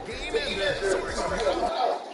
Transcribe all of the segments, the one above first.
Game ended. Source ruled out.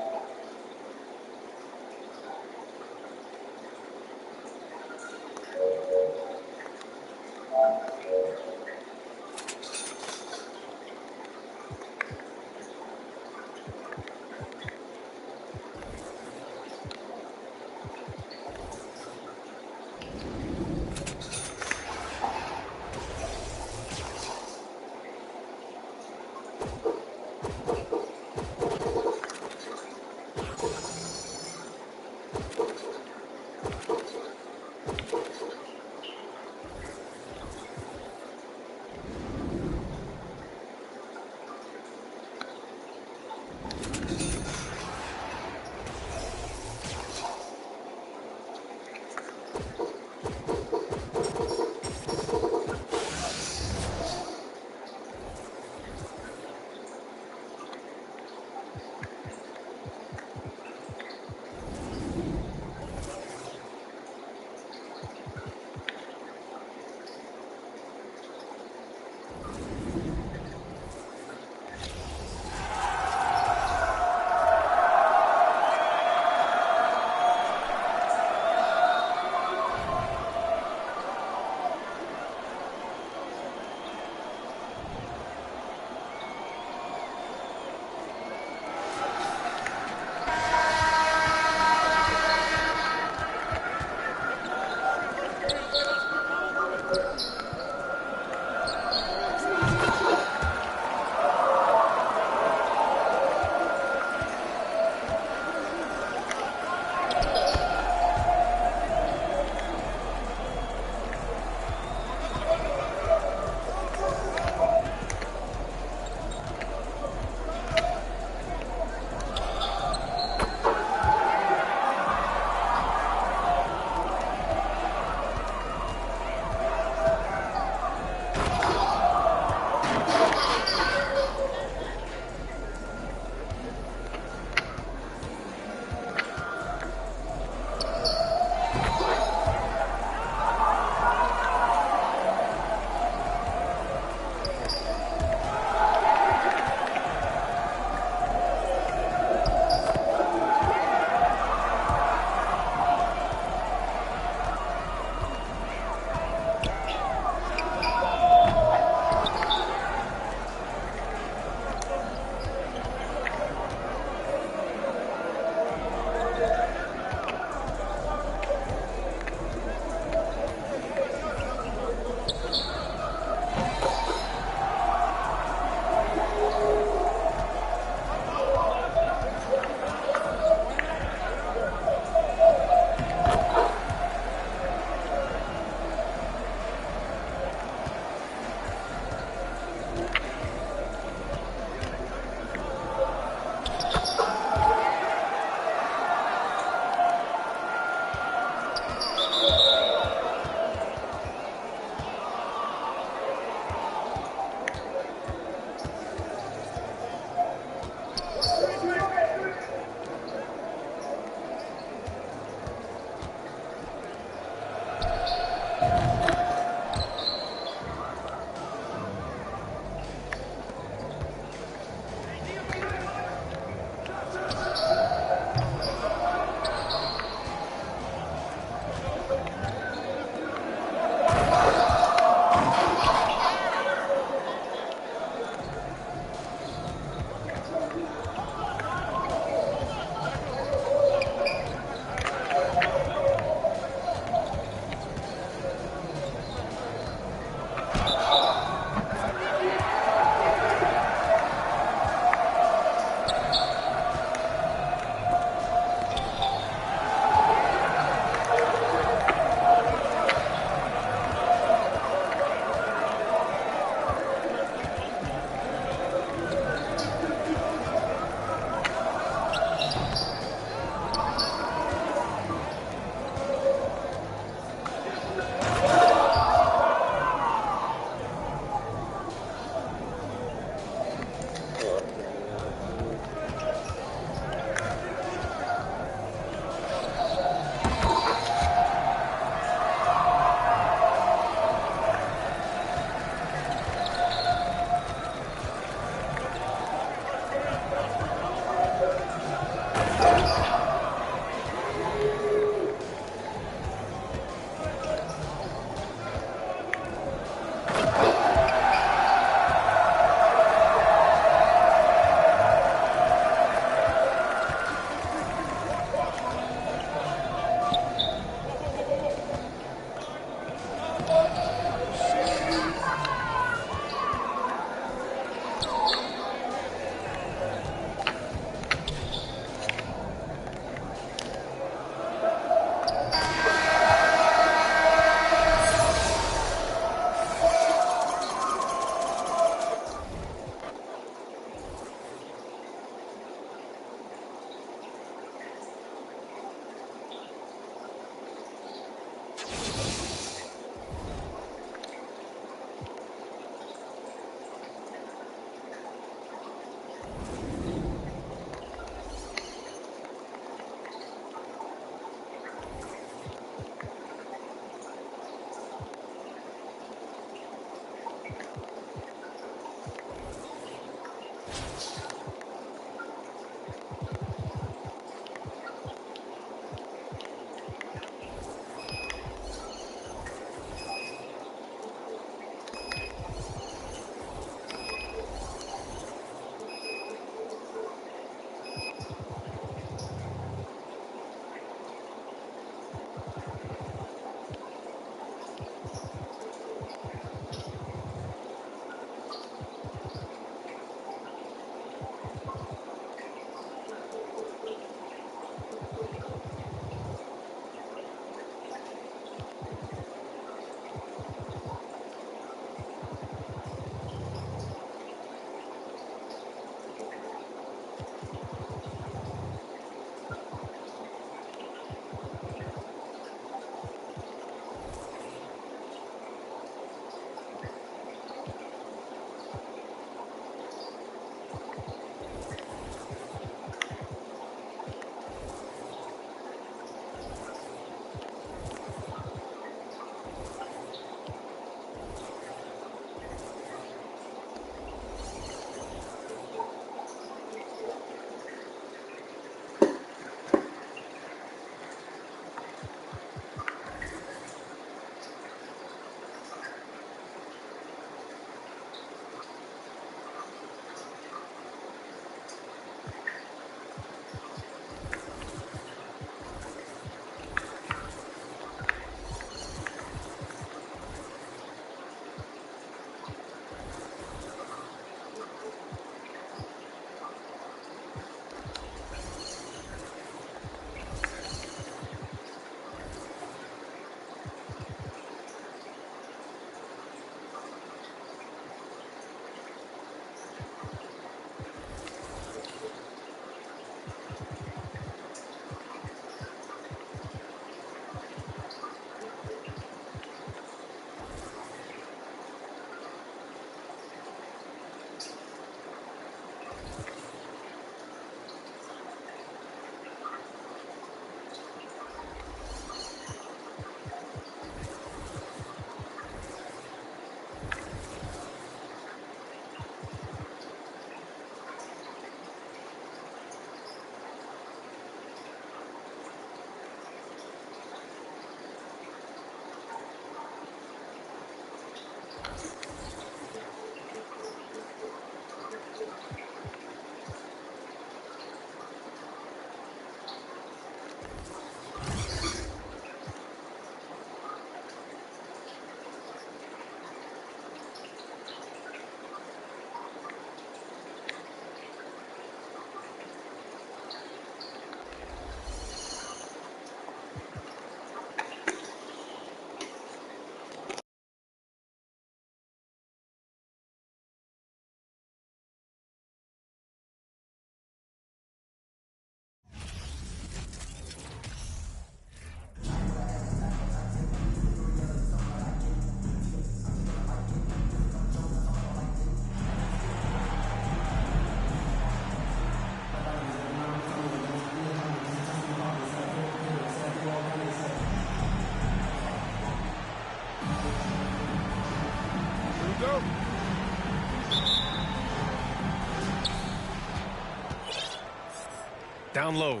Down low.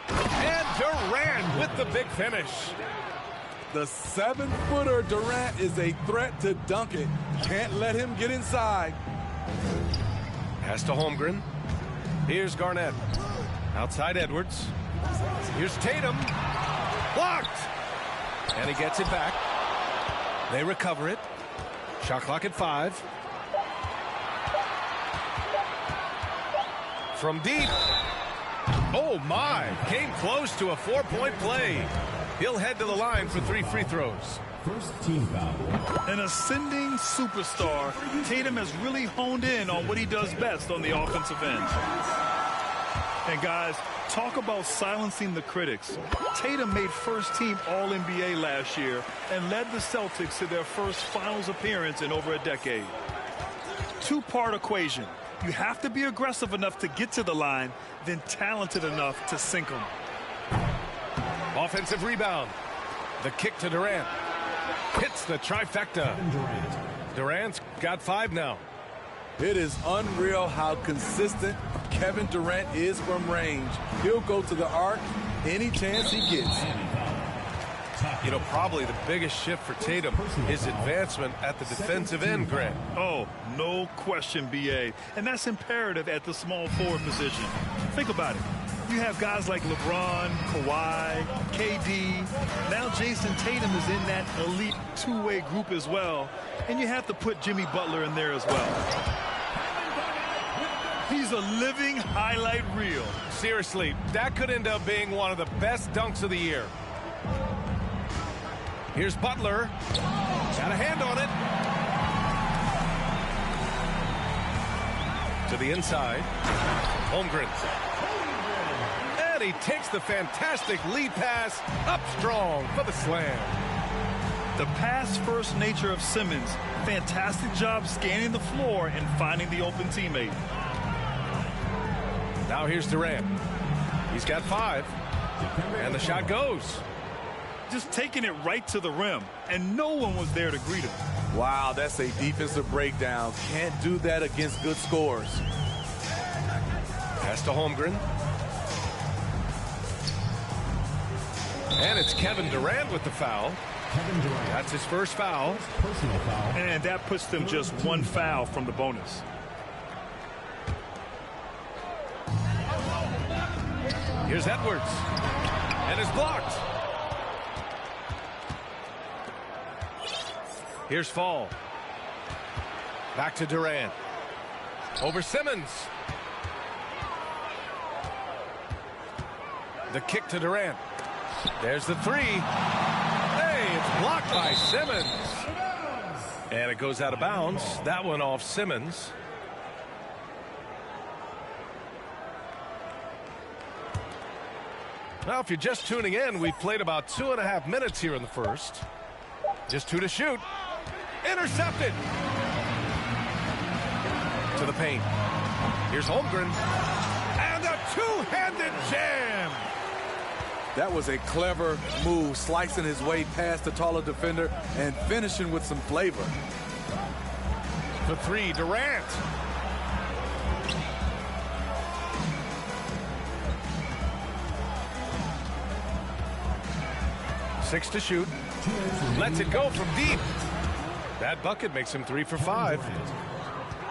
And Durant with the big finish. The 7-footer Durant is a threat to dunk it. Can't let him get inside. Pass to Holmgren. Here's Garnett. Outside Edwards. Here's Tatum. Blocked. And he gets it back. They recover it. Shot clock at 5. From deep. Oh, my. Came close to a 4-point play. He'll head to the line for 3 free throws. First team foul. An ascending superstar, Tatum has really honed in on what he does best on the offensive end. And guys, talk about silencing the critics. Tatum made first team All-NBA last year and led the Celtics to their first finals appearance in over a decade. Two-part equation. You have to be aggressive enough to get to the line, then talented enough to sink them. Offensive rebound. The kick to Durant. Hits the trifecta. Durant's got 5 now. It is unreal how consistent Kevin Durant is from range. He'll go to the arc any chance he gets. You know, probably the biggest shift for Tatum is advancement at the defensive end, Grant. Oh, no question, B.A. And that's imperative at the small forward position. Think about it. You have guys like LeBron, Kawhi, KD. Now Jason Tatum is in that elite two-way group as well. And you have to put Jimmy Butler in there as well. He's a living highlight reel. Seriously, that could end up being one of the best dunks of the year. Here's Butler. Got a hand on it. To the inside. Holmgren. And he takes the fantastic lead pass up strong for the slam. The pass-first nature of Simmons. Fantastic job scanning the floor and finding the open teammate. Now here's Durant. He's got 5. And the shot goes. Just taking it right to the rim, and no one was there to greet him. Wow, that's a defensive breakdown. Can't do that against good scores. Pass to Holmgren. And it's Kevin Durant with the foul. That's his first foul. And that puts them just 1 foul from the bonus. Here's Edwards. And it's blocked. Here's Fall. Back to Durant. Over Simmons. The kick to Durant. There's the 3. Hey, it's blocked by Simmons. And it goes out of bounds. That one off Simmons. Now, if you're just tuning in, we've played about 2.5 minutes here in the first. Just 2 to shoot. Intercepted. To the paint. Here's Holmgren. And a two-handed jam. That was a clever move, slicing his way past the taller defender and finishing with some flavor. The 3, Durant. Six to shoot. Lets it go from deep. That bucket makes him 3 for 5.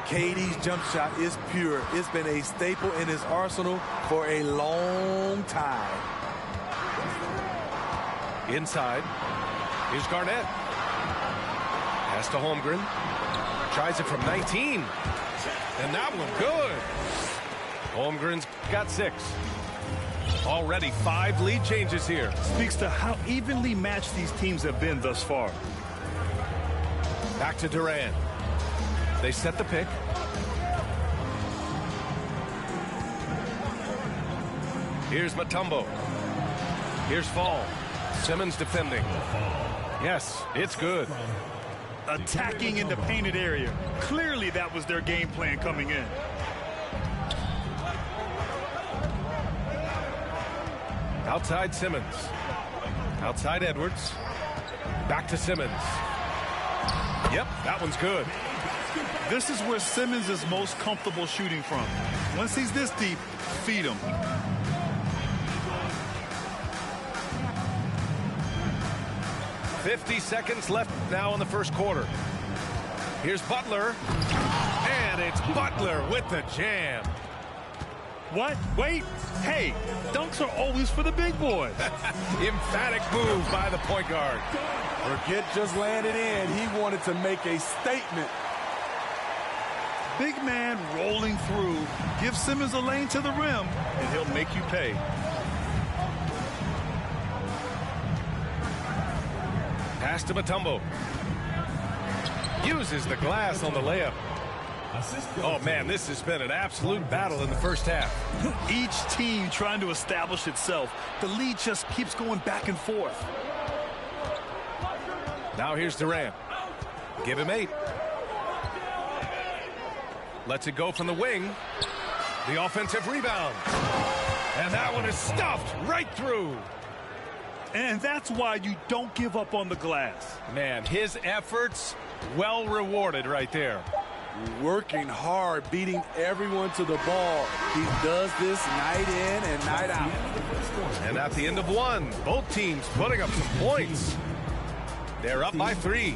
KD's jump shot is pure. It's been a staple in his arsenal for a long time. Inside. Here's Garnett. Pass to Holmgren. Tries it from 19. And that one good. Holmgren's got 6. Already 5 lead changes here. Speaks to how evenly matched these teams have been thus far. Back to Durant. They set the pick. Here's Mutombo. Here's Fall. Simmons defending. Yes, it's good. Attacking in the painted area. Clearly that was their game plan coming in. Outside Simmons. Outside Edwards. Back to Simmons. Yep, that one's good. This is where Simmons is most comfortable shooting from. Once he's this deep, feed him. .50 seconds left now in the first quarter. Here's Butler. And it's Butler with the jam. What? Wait. Hey, dunks are always for the big boys. Emphatic move by the point guard. Forget just landing in. He wanted to make a statement. Big man rolling through. Give Simmons a lane to the rim, and he'll make you pay. Pass to Mutombo. Uses the glass on the layup. Oh, man, this has been an absolute battle in the first half. Each team trying to establish itself. The lead just keeps going back and forth. Now here's Durant. Give him 8. Lets it go from the wing. The offensive rebound. And that one is stuffed right through. And that's why you don't give up on the glass. Man, his efforts well rewarded right there. working hard, beating everyone to the ball. He does this night in and night out. And at the end of one, both teams putting up some points. They're up by 3.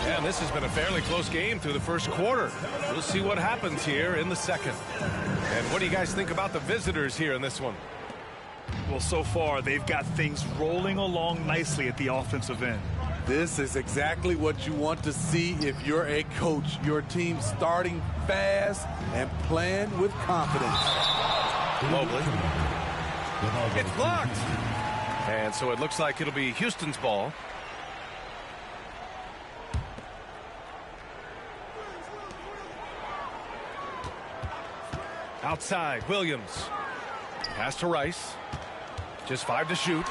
And this has been a fairly close game through the first quarter. We'll see what happens here in the second. And what do you guys think about the visitors here in this one? Well, so far, they've got things rolling along nicely at the offensive end. This is exactly what you want to see if you're a coach. Your team starting fast and playing with confidence. Mobley. It's blocked. And so it looks like it'll be Houston's ball. Outside, Williams. Pass to Rice. Just 5 to shoot.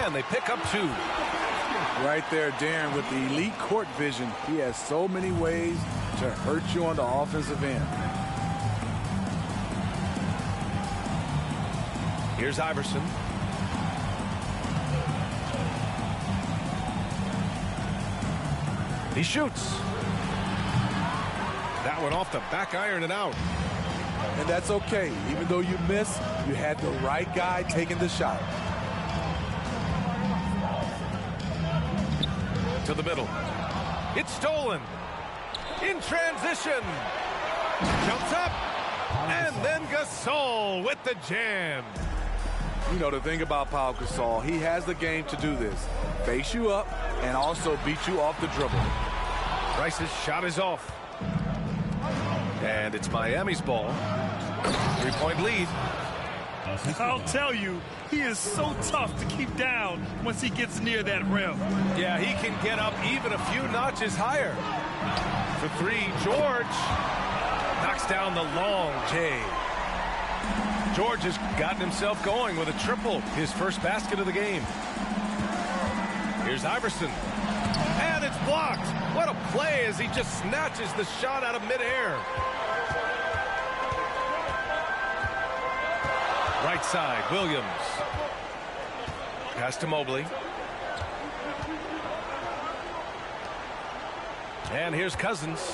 And they pick up 2. Right there, Darren, with the elite court vision. He has so many ways to hurt you on the offensive end. Here's Iverson. He shoots. That one off the back iron and out. And that's okay. Even though you miss, you had the right guy taking the shot. To the middle. It's stolen. In transition. Jumps up. And then Gasol with the jam. You know, the thing about Pau Gasol, he has the game to do this. Face you up and also beat you off the dribble. Rice's shot is off. And it's Miami's ball. 3-point lead. I'll tell you, he is so tough to keep down once he gets near that rim. Yeah, he can get up even a few notches higher. For 3, George knocks down the long J. George has gotten himself going with a triple, his first basket of the game. Here's Iverson. And it's blocked. What a play as he just snatches the shot out of midair. Right side, Williams. Pass to Mobley. And here's Cousins.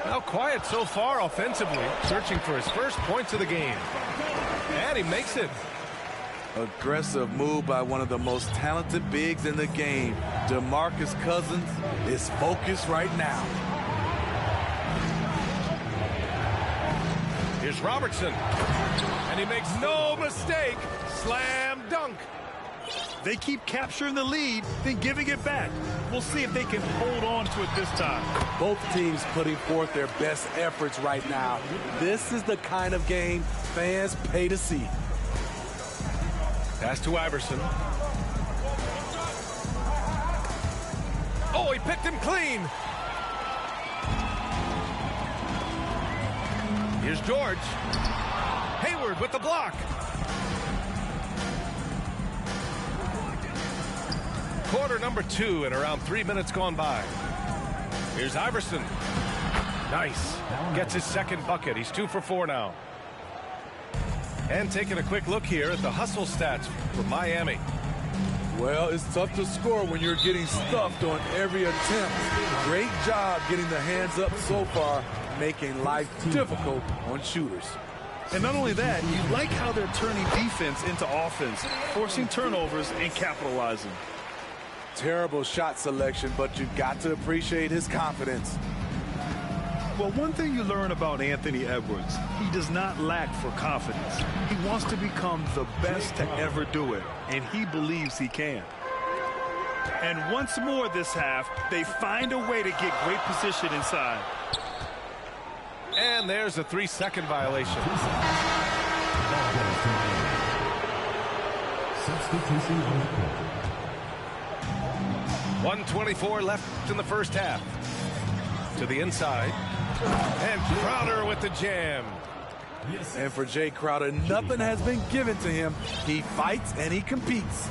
Now quiet so far offensively, searching for his first points of the game. And he makes it. Aggressive move by one of the most talented bigs in the game. DeMarcus Cousins is focused right now. Here's Robertson. And he makes no mistake. Slam dunk. They keep capturing the lead, then giving it back. We'll see if they can hold on to it this time. Both teams putting forth their best efforts right now. This is the kind of game fans pay to see. Pass to Iverson. Oh, he picked him clean. Here's George. Hayward with the block. Quarter number 2 and around 3 minutes gone by. Here's Iverson. Nice. Gets his second bucket. He's 2 for 4 now. And taking a quick look here at the hustle stats for Miami. Well, it's tough to score when you're getting stuffed on every attempt. Great job getting the hands up so far, making life difficult on shooters. And not only that, you like how they're turning defense into offense, forcing turnovers and capitalizing. Terrible shot selection, but you've got to appreciate his confidence. Well, one thing you learn about Anthony Edwards, he does not lack for confidence. He wants to become the best to ever do it, and he believes he can. And once more this half, they find a way to get great position inside. And there's a 3-second violation. 1:24 left in the first half. To the inside. And Crowder with the jam. And for Jay Crowder, nothing has been given to him. He fights and he competes.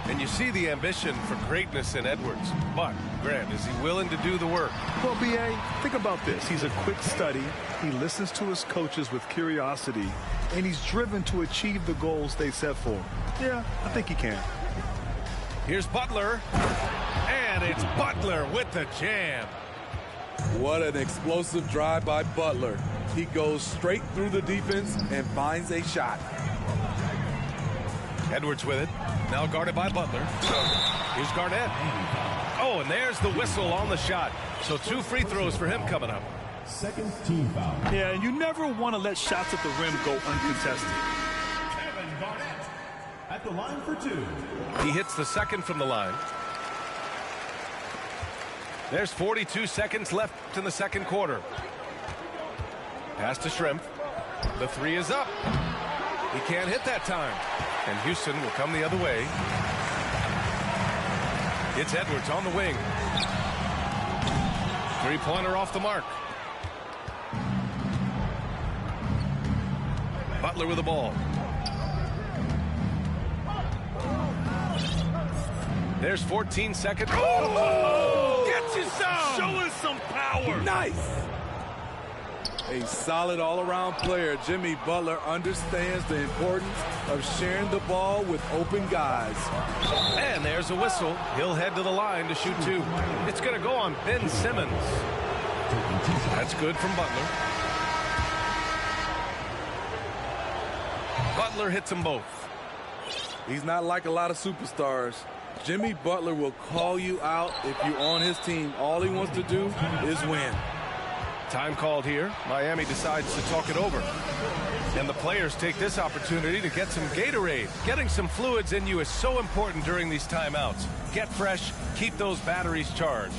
And you see the ambition for greatness in Edwards. But, Grant, is he willing to do the work? Well, B.A., think about this. He's a quick study. He listens to his coaches with curiosity, and he's driven to achieve the goals they set for him. Yeah, I think he can. Here's Butler. And it's Butler with the jam. What an explosive drive by Butler. He goes straight through the defense and finds a shot. Edwards with it. Now guarded by Butler. Here's Garnett. Oh, and there's the whistle on the shot. So 2 free throws for him coming up. Second team foul. Yeah, and you never want to let shots at the rim go uncontested. Kevin Garnett at the line for 2. He hits the second from the line. There's 42 seconds left in the second quarter. Pass to Shrimp. The 3 is up. He can't hit that time. And Houston will come the other way. It's Edwards on the wing. 3-pointer off the mark. Butler with the ball. There's 14 seconds. Oh! Gets you some! Show us some power! Nice! A solid all-around player. Jimmy Butler understands the importance of sharing the ball with open guys. And there's a whistle. He'll head to the line to shoot 2. It's going to go on Ben Simmons. That's good from Butler. Butler hits them both. He's not like a lot of superstars. Jimmy Butler will call you out if you're on his team. All he wants to do is win. Time called here. Miami decides to talk it over. And the players take this opportunity to get some Gatorade. Getting some fluids in you is so important during these timeouts. Get fresh, keep those batteries charged.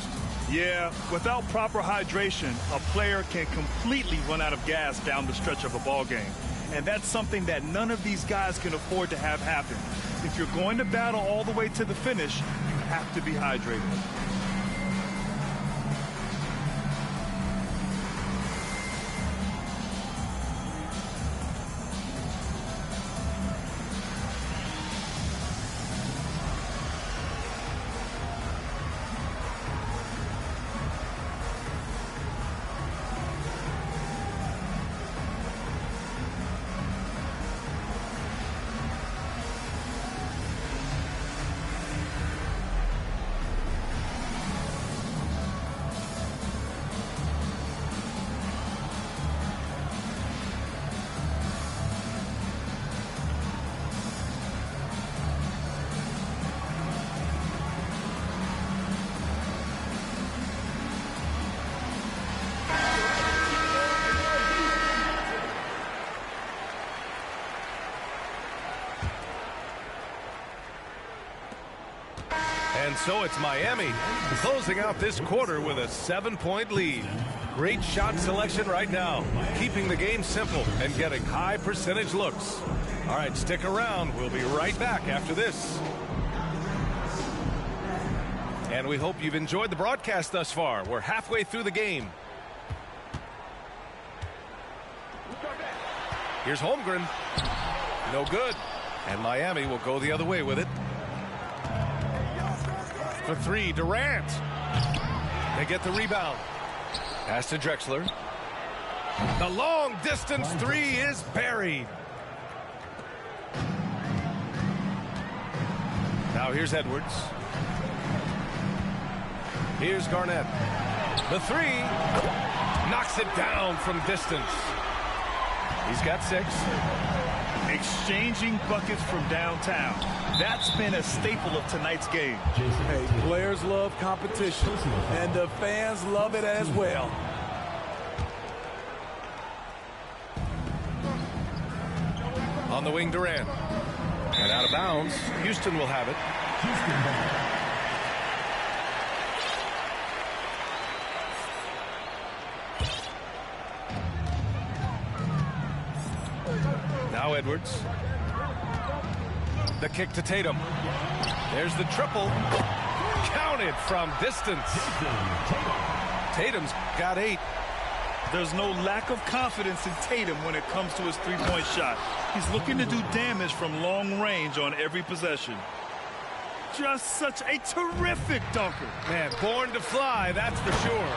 Yeah, without proper hydration, a player can completely run out of gas down the stretch of a ball game. And that's something that none of these guys can afford to have happen. If you're going to battle all the way to the finish, you have to be hydrated. And so it's Miami closing out this quarter with a 7-point lead. Great shot selection right now, keeping the game simple and getting high percentage looks. All right, stick around. We'll be right back after this. And we hope you've enjoyed the broadcast thus far. We're halfway through the game. Here's Holmgren. No good. And Miami will go the other way with it. For 3, Durant. They get the rebound. Pass to Drexler. The long distance 3 is buried. Now here's Edwards. Here's Garnett. The 3 knocks it down from distance. He's got 6. Exchanging buckets from downtown. That's been a staple of tonight's game. Hey, players love competition, and the fans love it as well. On the wing, Durant. And out of bounds. Houston will have it. Now Edwards. The kick to Tatum. There's the triple. Counted from distance. Tatum's got 8. There's no lack of confidence in Tatum when it comes to his three-point shot. He's looking to do damage from long range on every possession. Just such a terrific dunker. Man, born to fly, that's for sure.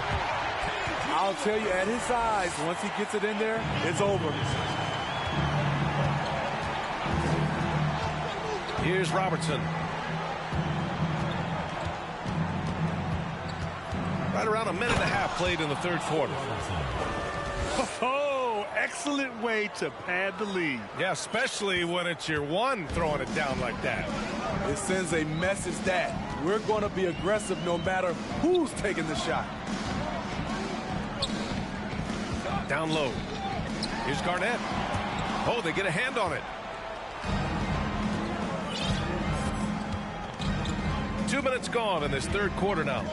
I'll tell you, at his size, once he gets it in there, it's over. Here's Robertson. Right around a minute and a half played in the third quarter. Oh, excellent way to pad the lead. Yeah, especially when it's your one throwing it down like that. It sends a message that we're going to be aggressive no matter who's taking the shot. Down low. Here's Garnett. Oh, they get a hand on it. 2 minutes gone in this third quarter now.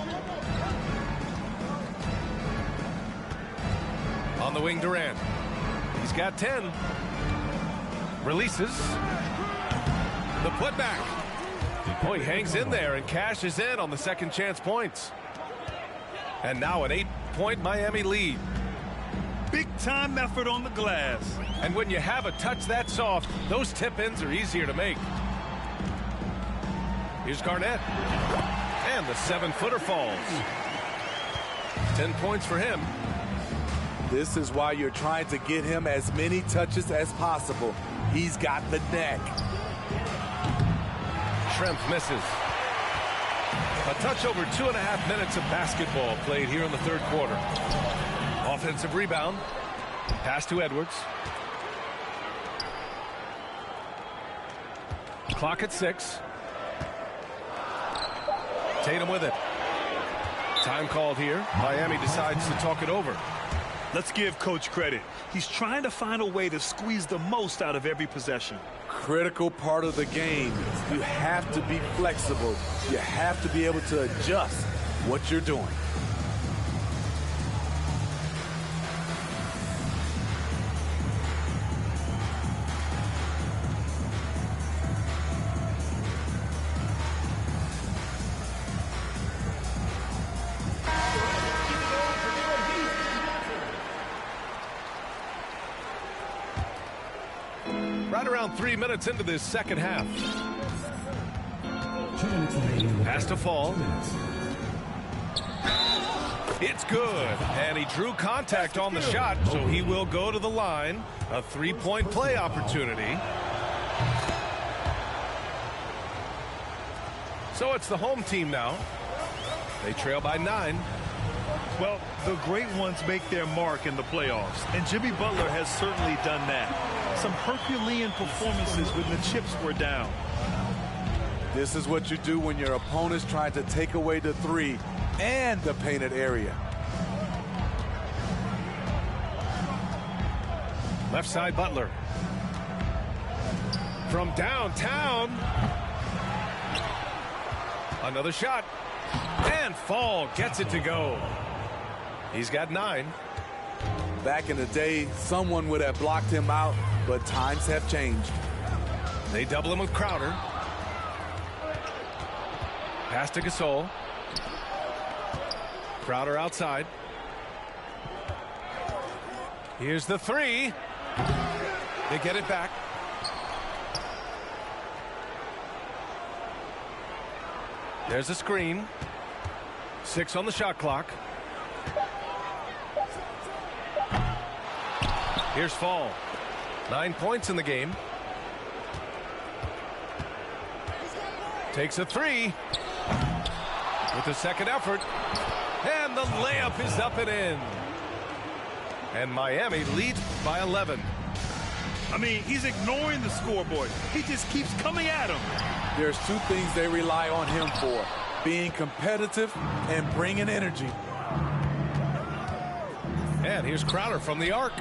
On the wing, Durant. He's got 10. Releases. The putback. Oh, he hangs in there and cashes in on the second chance points. And now an 8-point Miami lead. Big-time effort on the glass. And when you have a touch that soft, those tip-ins are easier to make. Here's Garnett. And the 7-footer falls. 10 points for him. This is why you're trying to get him as many touches as possible. He's got the neck. Schrempf misses. A touch over 2.5 minutes of basketball played here in the third quarter. Offensive rebound. Pass to Edwards. Clock at 6. Tatum with it. Time called here. Miami decides to talk it over. Let's give Coach credit. He's trying to find a way to squeeze the most out of every possession. Critical part of the game. You have to be flexible. You have to be able to adjust what you're doing. Right around 3 minutes into this second half. Has to fall. It's good. And he drew contact on the shot, so he will go to the line. A 3-point play opportunity. So it's the home team now. They trail by 9. Well, the great ones make their mark in the playoffs, and Jimmy Butler has certainly done that. Some Herculean performances when the chips were down. This is what you do when your opponent's trying to take away the 3 and the painted area. Left side, Butler. From downtown. Another shot. And Fall gets it to go. He's got 9. Back in the day, someone would have blocked him out, but times have changed. They double him with Crowder. Pass to Gasol. Crowder outside. Here's the 3. They get it back. There's a screen. 6 on the shot clock. Here's Fall. 9 points in the game. Takes a 3. With the second effort. And the layup is up and in. And Miami leads by 11. I mean, he's ignoring the scoreboard. He just keeps coming at him. There's 2 things they rely on him for: being competitive and bringing energy. And here's Crowder from the arc.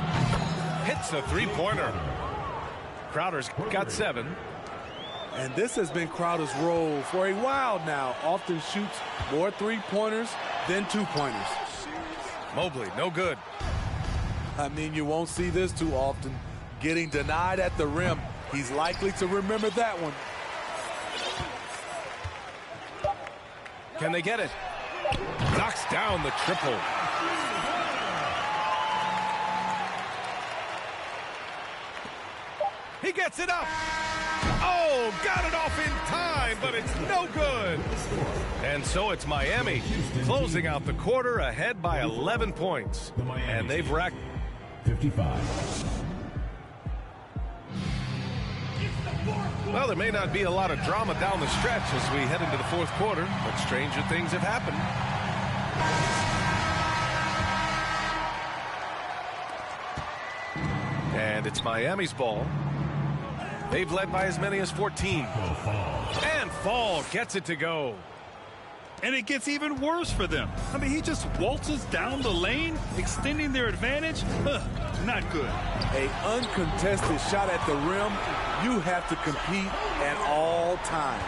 Hits the 3-pointer. Crowder's got 7. And this has been Crowder's role for a while now. Often shoots more 3-pointers than 2-pointers. Mobley, no good. I mean, you won't see this too often. Getting denied at the rim. He's likely to remember that one. Can they get it? Knocks down the triple. He gets it up. Oh, got it off in time, but it's no good. And so it's Miami closing out the quarter ahead by 11 points. And they've racked 55. Well, there may not be a lot of drama down the stretch as we head into the fourth quarter, but stranger things have happened. And it's Miami's ball. They've led by as many as 14. And Fall gets it to go. And it gets even worse for them. I mean, he just waltzes down the lane, extending their advantage. Not good. An uncontested shot at the rim. You have to compete at all times.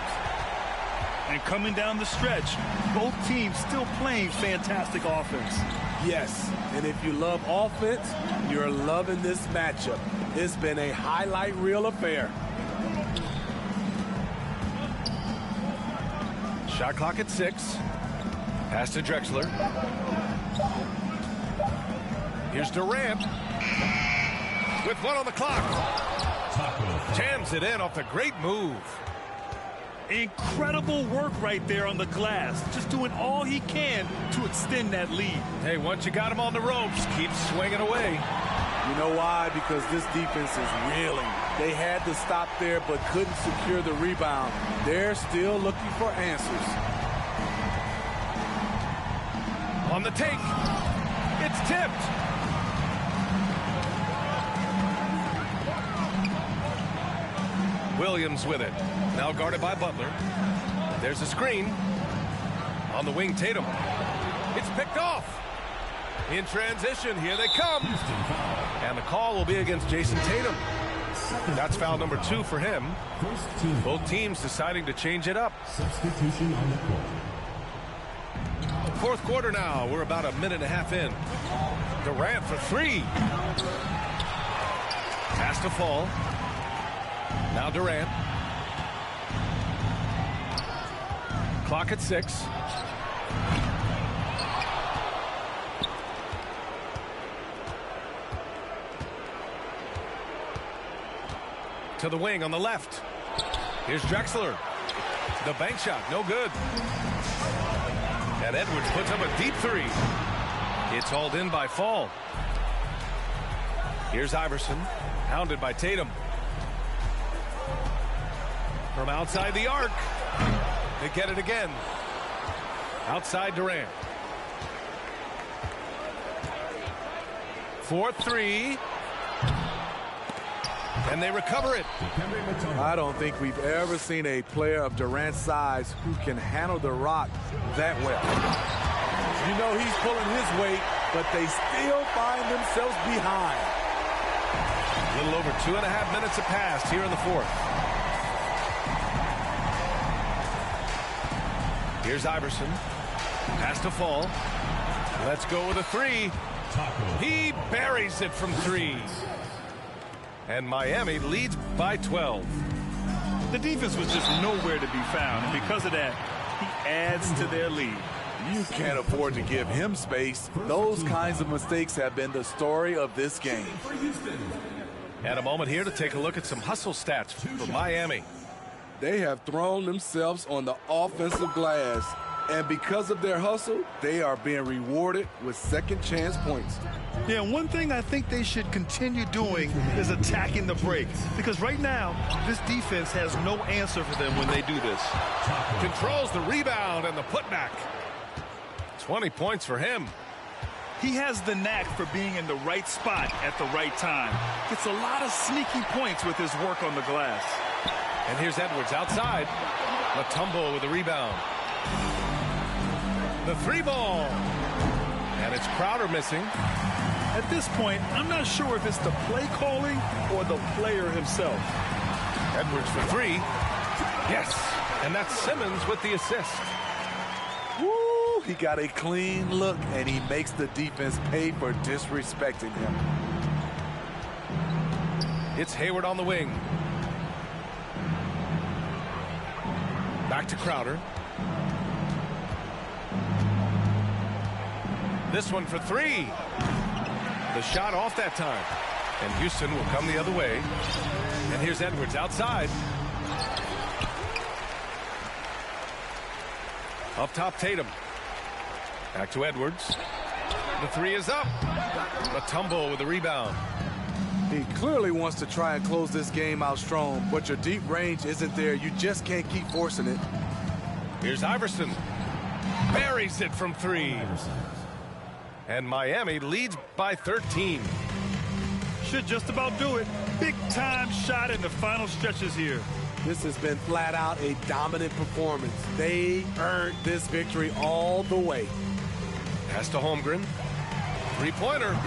And coming down the stretch, both teams still playing fantastic offense. Yes, and if you love offense, you're loving this matchup. It's been a highlight reel affair. Shot clock at 6. Pass to Drexler. Here's Durant. With 1 on the clock. Jams it in off the great move. Incredible work right there on the glass. Just doing all he can to extend that lead. Hey, once you got him on the ropes, keep swinging away. You know why? Because this defense is reeling. They had to stop there but couldn't secure the rebound. They're still looking for answers. On the take. It's tipped. Williams with it. Now guarded by Butler. There's a screen. On the wing, Tatum. It's picked off. In transition, here they come. And the call will be against Jason Tatum. That's foul number 2 for him. Both teams deciding to change it up. Substitution on the court. Fourth quarter now. We're about a minute and a half in. Durant for 3. Pass to Fall. Now Durant. Clock at 6. To the wing on the left. Here's Drexler. The bank shot, no good. And Edwards puts up a deep 3. It's hauled in by Fall. Here's Iverson, hounded by Tatum. From outside the arc, they get it again. Outside Durant. 4-3. And they recover it. I don't think we've ever seen a player of Durant's size who can handle the rock that well. You know he's pulling his weight, but they still find themselves behind. A little over 2.5 minutes have passed here in the fourth. Here's Iverson. Pass to Fall. Let's go with a 3. He buries it from 3. And Miami leads by 12. The defense was just nowhere to be found, and because of that, he adds to their lead. You can't afford to give him space. Those kinds of mistakes have been the story of this game. And a moment here to take a look at some hustle stats for Miami. They have thrown themselves on the offensive glass, and because of their hustle, they are being rewarded with second chance points. Yeah, one thing I think they should continue doing is attacking the break, because right now, this defense has no answer for them when they do this. Controls the rebound and the putback. 20 points for him. He has the knack for being in the right spot at the right time. Gets a lot of sneaky points with his work on the glass. And here's Edwards outside. Mutombo with the rebound. The 3 ball. And it's Crowder missing. At this point, I'm not sure if it's the play calling or the player himself. Edwards for 3. Yes. And that's Simmons with the assist. Woo! He got a clean look, and he makes the defense pay for disrespecting him. It's Hayward on the wing. Back to Crowder. This one for 3. The shot off that time. And Houston will come the other way. And here's Edwards outside. Up top, Tatum. Back to Edwards. The three is up. A tumble with the rebound. He clearly wants to try and close this game out strong, but your deep range isn't there. You just can't keep forcing it. Here's Iverson. Buries it from three. And Miami leads by 13. Should just about do it. Big time shot in the final stretches here. This has been flat out a dominant performance. They earned this victory all the way. Pass to Holmgren. Three-pointer.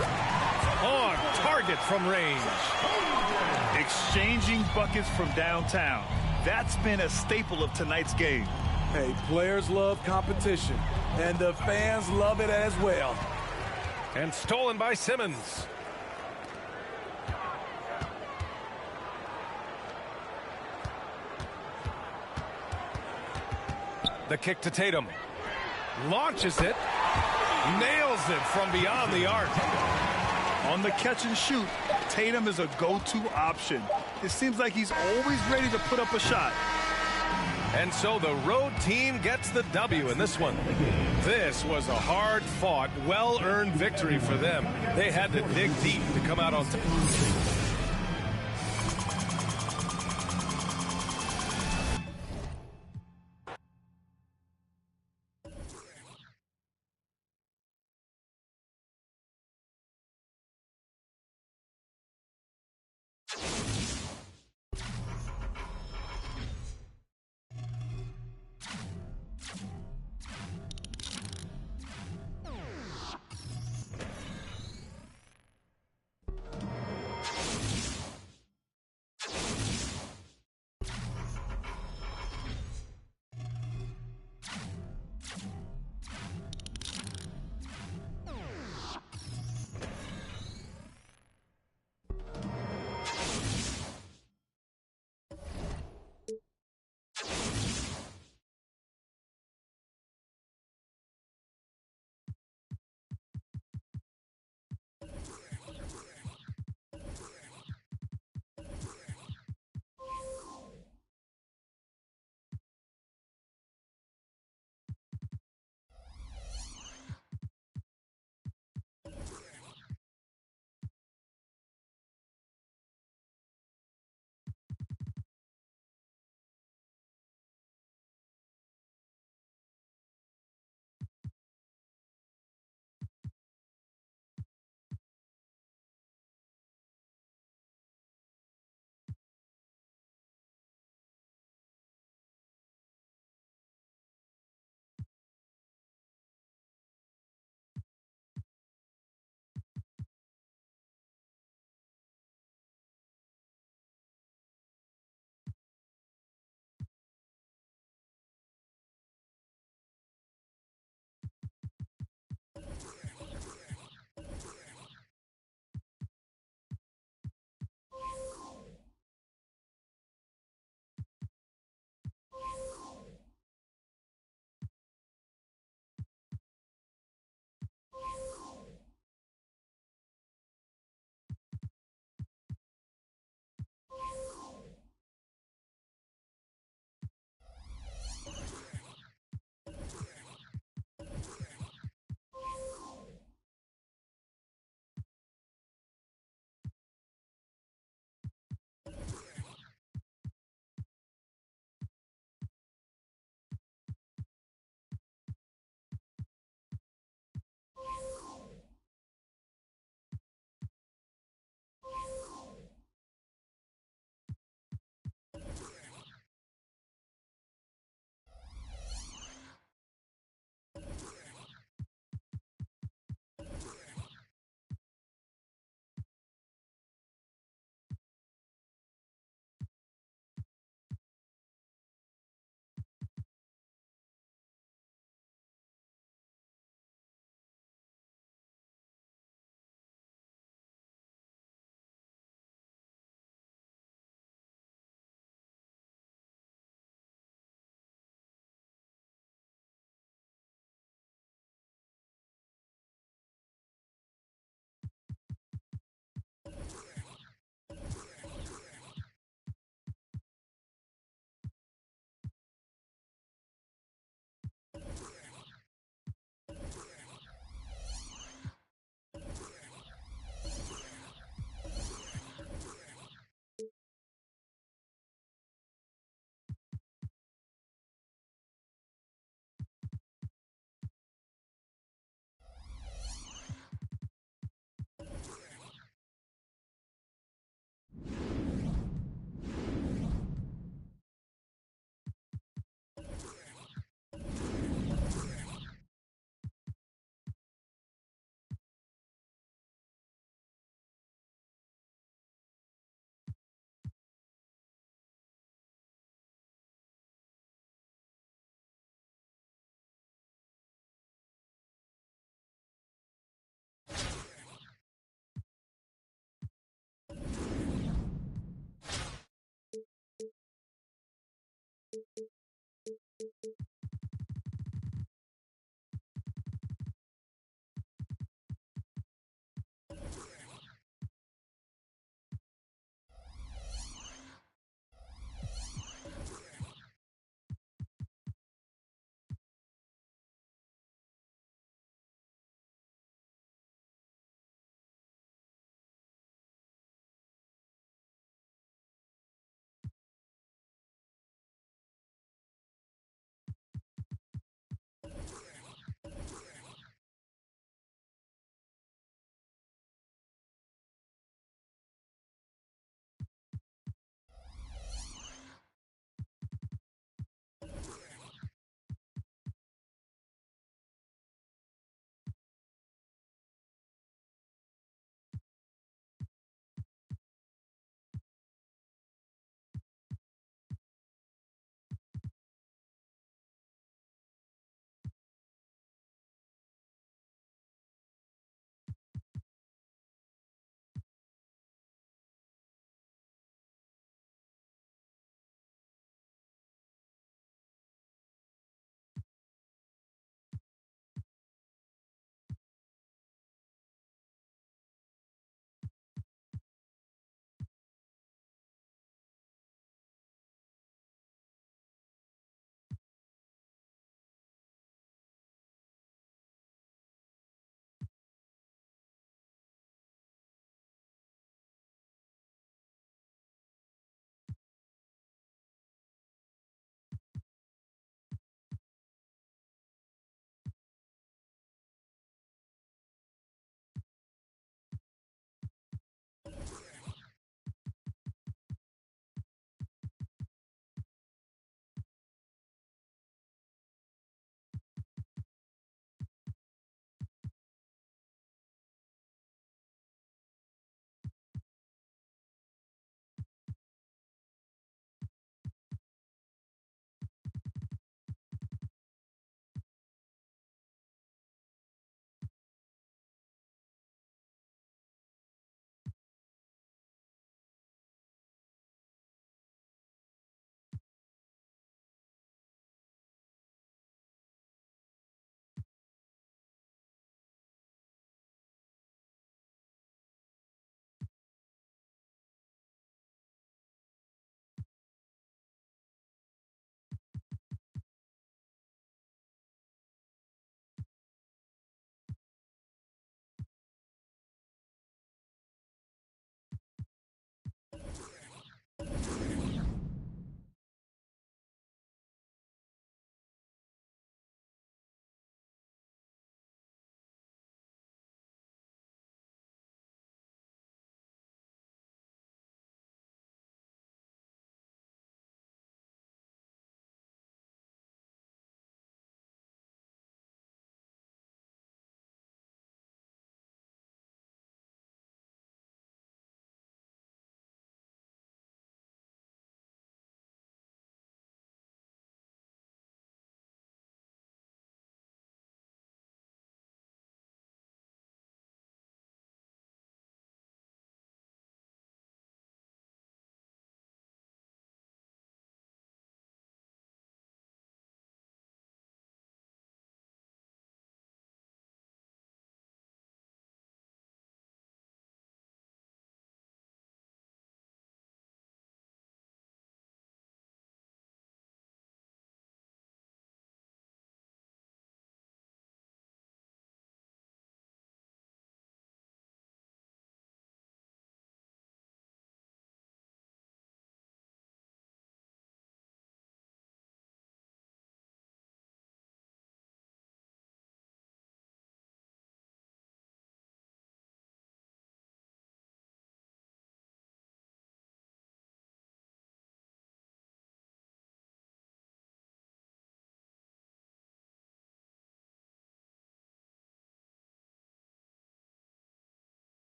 On target from range. Exchanging buckets from downtown. That's been a staple of tonight's game. Hey, players love competition, and the fans love it as well. And stolen by Simmons. The kick to Tatum. Launches it. Nails it from beyond the arc. On the catch and shoot, Tatum is a go-to option. It seems like he's always ready to put up a shot. And so the road team gets the W in this one. This was a hard-fought, well-earned victory for them. They had to dig deep to come out on top.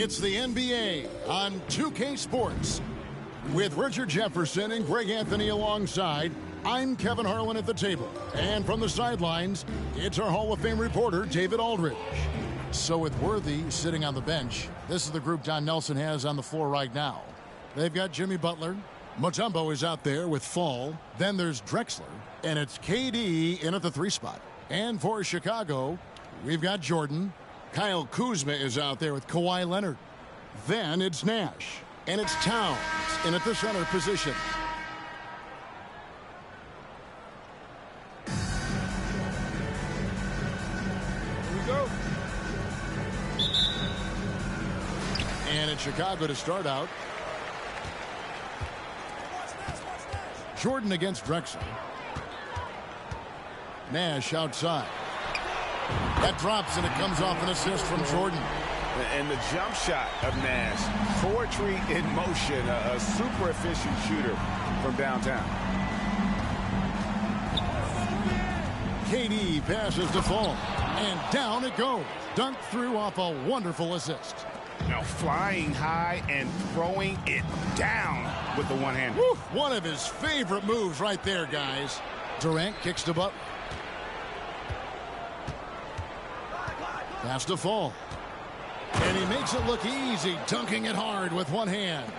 It's the NBA on 2K Sports. With Richard Jefferson and Greg Anthony alongside, I'm Kevin Harlan at the table. And from the sidelines, it's our Hall of Fame reporter, David Aldridge. So with Worthy sitting on the bench, this is the group Don Nelson has on the floor right now. They've got Jimmy Butler. Mutombo is out there with Fall. Then there's Drexler. And it's KD in at the 3 spot. And for Chicago, we've got Jordan. Kyle Kuzma is out there with Kawhi Leonard. Then it's Nash. And it's Towns in at the center position. Here we go. And it's Chicago to start out. Jordan against Drexler. Nash outside. That drops, and it comes off an assist from Jordan. And the jump shot of Nash, poetry in motion, a super efficient shooter from downtown. KD passes to Fall, and down it goes. Dunked through off a wonderful assist. Now flying high and throwing it down with the one hand. One of his favorite moves right there, guys. Durant kicks to Butler. Pass to Fall. And he makes it look easy, dunking it hard with one hand.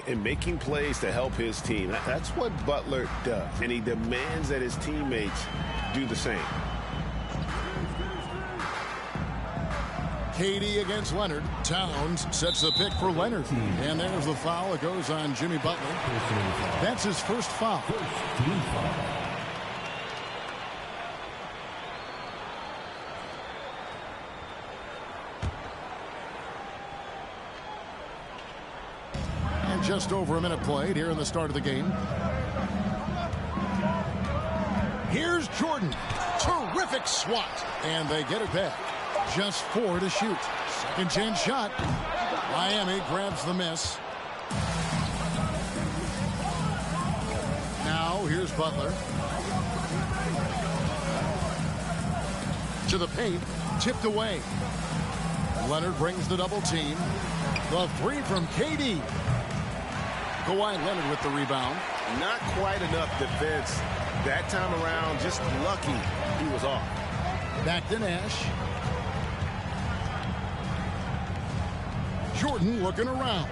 And making plays to help his team. That's what Butler does. And he demands that his teammates do the same. KD against Leonard. Towns sets the pick for Leonard. And there's the foul. It goes on Jimmy Butler. That's his first foul. And just over a minute played here in the start of the game. Here's Jordan. Terrific swat. And they get it back. Just 4 to shoot. Second chance shot. Miami grabs the miss. Now here's Butler. To the paint. Tipped away. Leonard brings the double team. The 3 from KD. Kawhi Leonard with the rebound. Not quite enough defense that time around. Just lucky he was off. Back to Nash. Jordan looking around.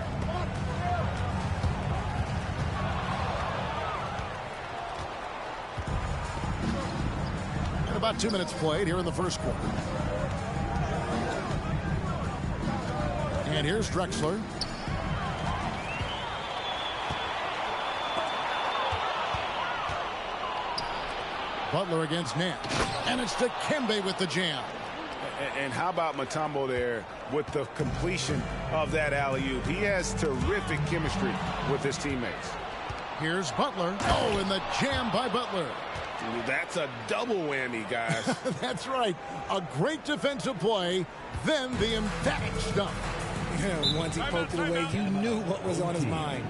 And about 2 minutes played here in the first quarter. And here's Drexler. Butler against Nash. And it's Dikembe with the jam. And how about Mutombo there with the completion of that alley-oop? He has terrific chemistry with his teammates. Here's Butler. Oh, and the jam by Butler. That's a double whammy, guys. That's right. A great defensive play, then the emphatic stump. Once he poked it away, you knew what was on his mind.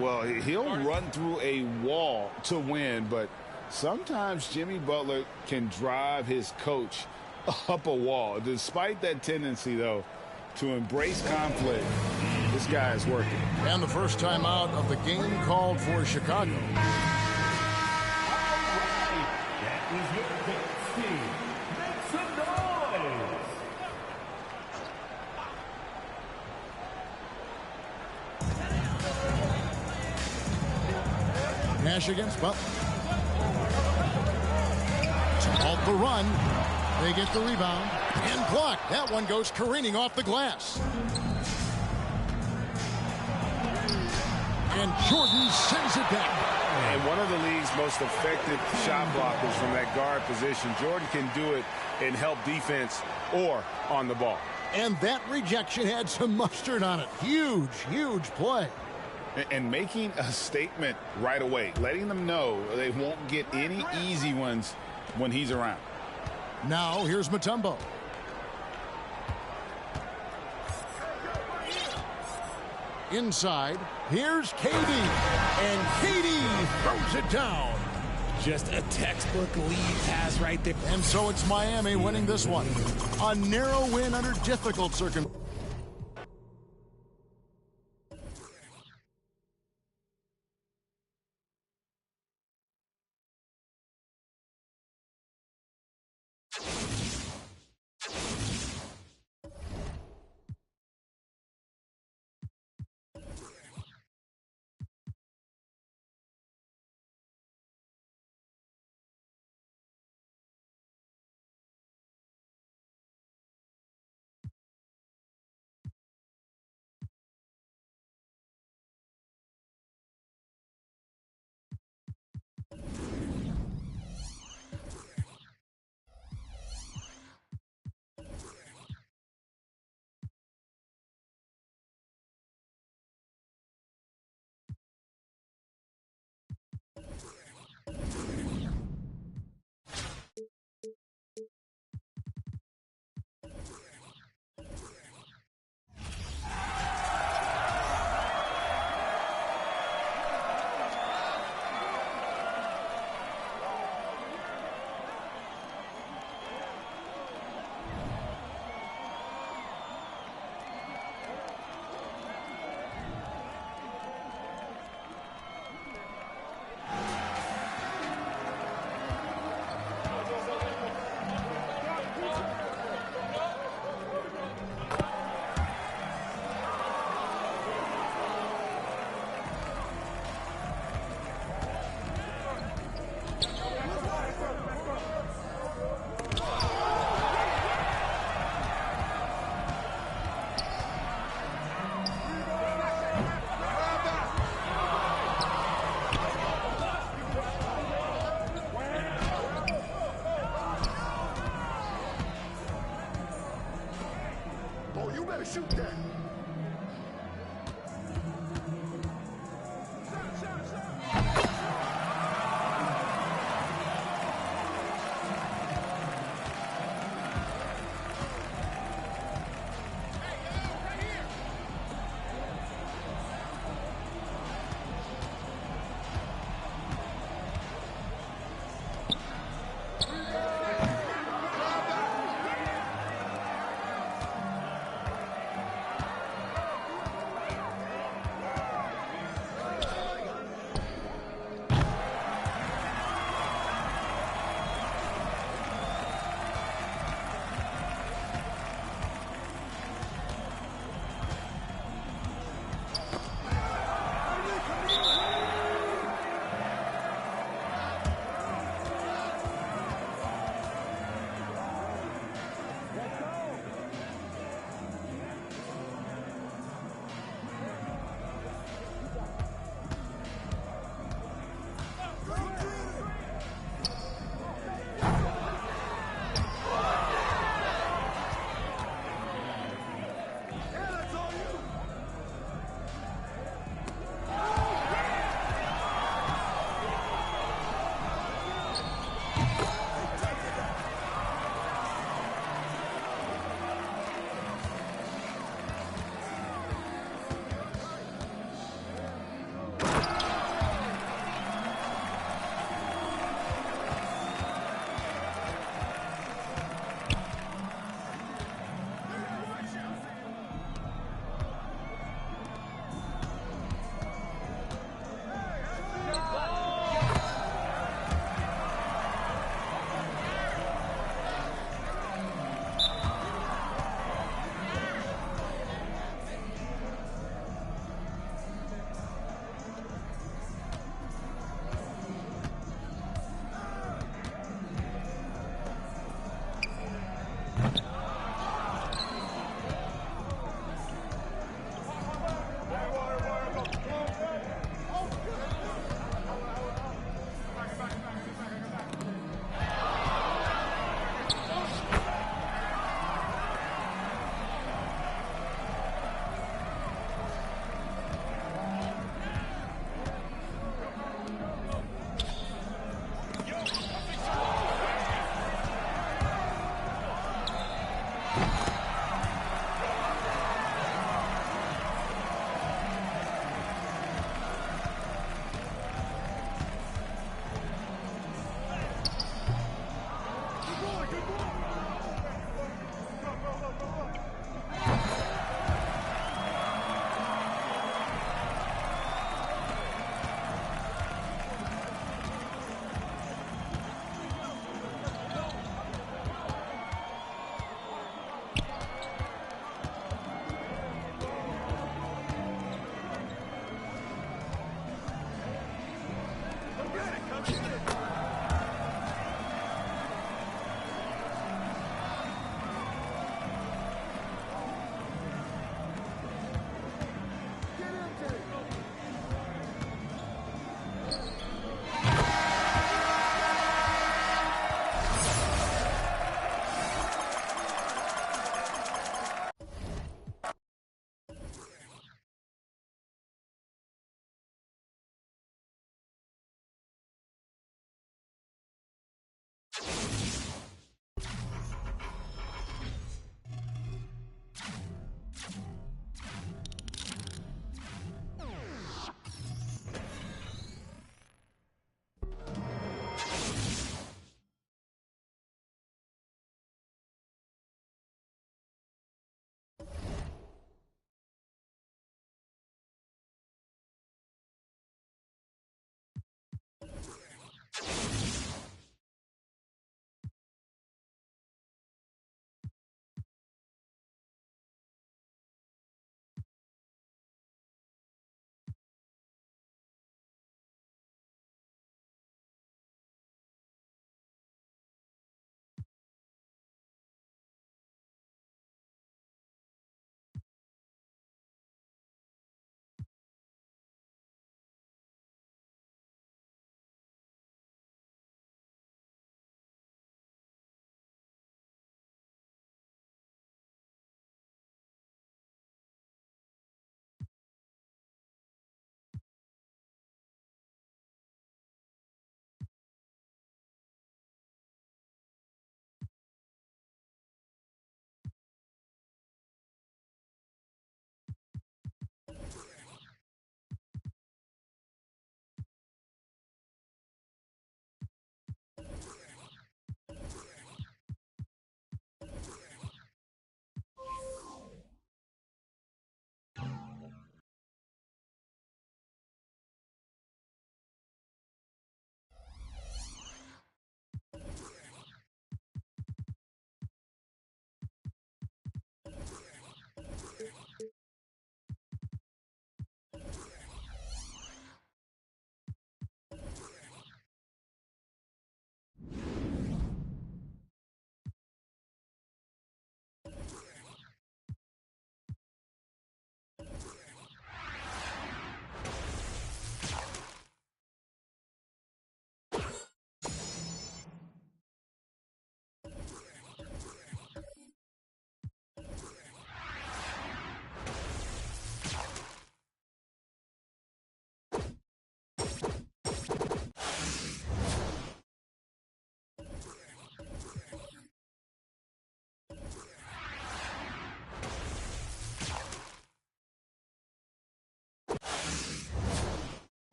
Well, he'll run through a wall to win, but sometimes Jimmy Butler can drive his coach up a wall. Despite that tendency, though, to embrace conflict, this guy is working. And the first time out of the game called for Chicago. Nash against Butler. To halt the run. They get the rebound and blocked. That one goes careening off the glass. And Jordan sends it back. And one of the league's most effective shot blockers from that guard position. Jordan can do it in help defense or on the ball. And that rejection had some mustard on it. Huge, huge play. And making a statement right away, letting them know they won't get any easy ones when he's around. Now here's Mutombo. Inside, here's KD. And KD throws it down. Just a textbook lead pass right there. And so it's Miami winning this one. A narrow win under difficult circumstances.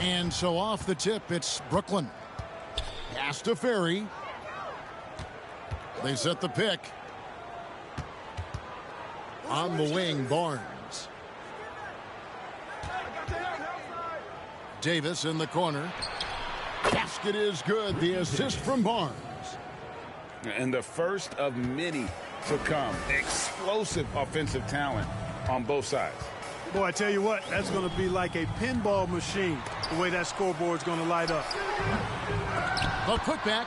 And so off the tip, it's Brooklyn. Pass to Ferry. They set the pick. On the wing, Barnes. Davis in the corner. Basket is good. The assist from Barnes. And the first of many to come. Explosive offensive talent on both sides. Boy, I tell you what, that's going to be like a pinball machine, the way that scoreboard's going to light up. A putback,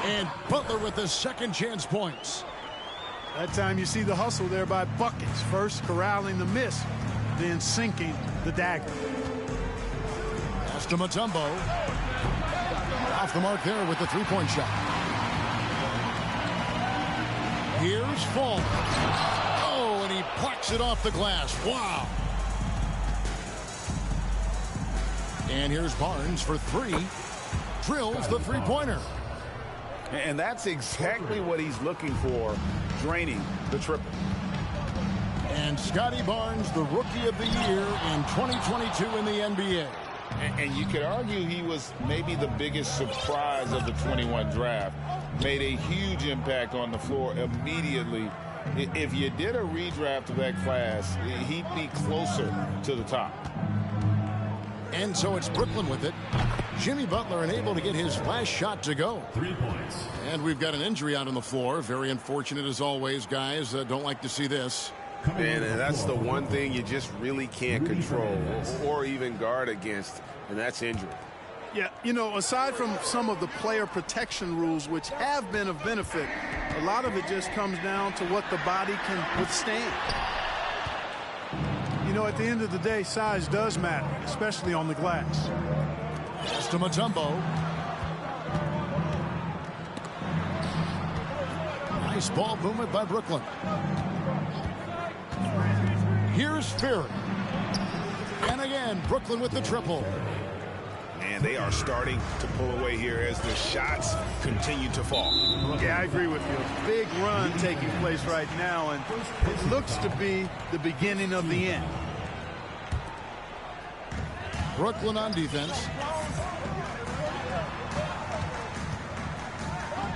and Butler with the second chance points. That time you see the hustle there by Buckets. First corralling the miss, then sinking the dagger. Pass to Mutombo. Off the mark there with the three-point shot. Here's Fall. Oh, and he plucks it off the glass. Wow. And here's Barnes for three. Drills the three-pointer. And that's exactly what he's looking for, draining the triple. And Scotty Barnes, the Rookie of the Year in 2022 in the NBA. And you could argue he was maybe the biggest surprise of the 21 draft. Made a huge impact on the floor immediately. If you did a redraft of that class, he'd be closer to the top. And so it's Brooklyn with it. Jimmy Butler unable to get his last shot to go. 3 points. And we've got an injury out on the floor. Very unfortunate as always, guys. Don't like to see this. And that's the one thing you just really can't control or even guard against, and that's injury. Yeah, you know, aside from some of the player protection rules, which have been of benefit, a lot of it just comes down to what the body can withstand. You know, at the end of the day, size does matter, especially on the glass. Pass to Mutombo. Nice ball movement by Brooklyn. Here's Ferry. And again, Brooklyn with the triple. And they are starting to pull away here as the shots continue to fall. Yeah, I agree with you. A big run taking place right now, and it looks to be the beginning of the end. Brooklyn on defense.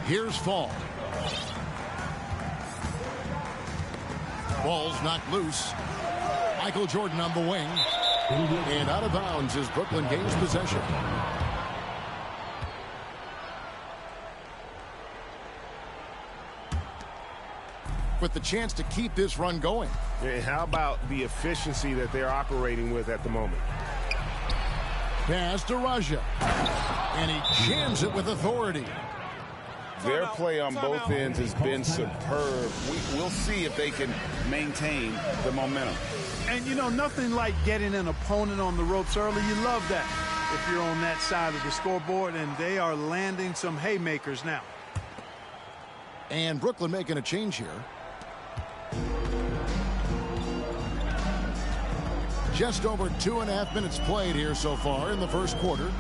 Here's Fall. Ball's knocked loose. Michael Jordan on the wing. And out of bounds as Brooklyn gains possession. With the chance to keep this run going. And how about the efficiency that they're operating with at the moment? Pass to Raja. And he jams it with authority. Their play on both ends has been superb. We'll see if they can maintain the momentum. And, you know, nothing like getting an opponent on the ropes early. You love that if you're on that side of the scoreboard, and they are landing some haymakers now. And Brooklyn making a change here. Just over 2.5 minutes played here so far in the first quarter.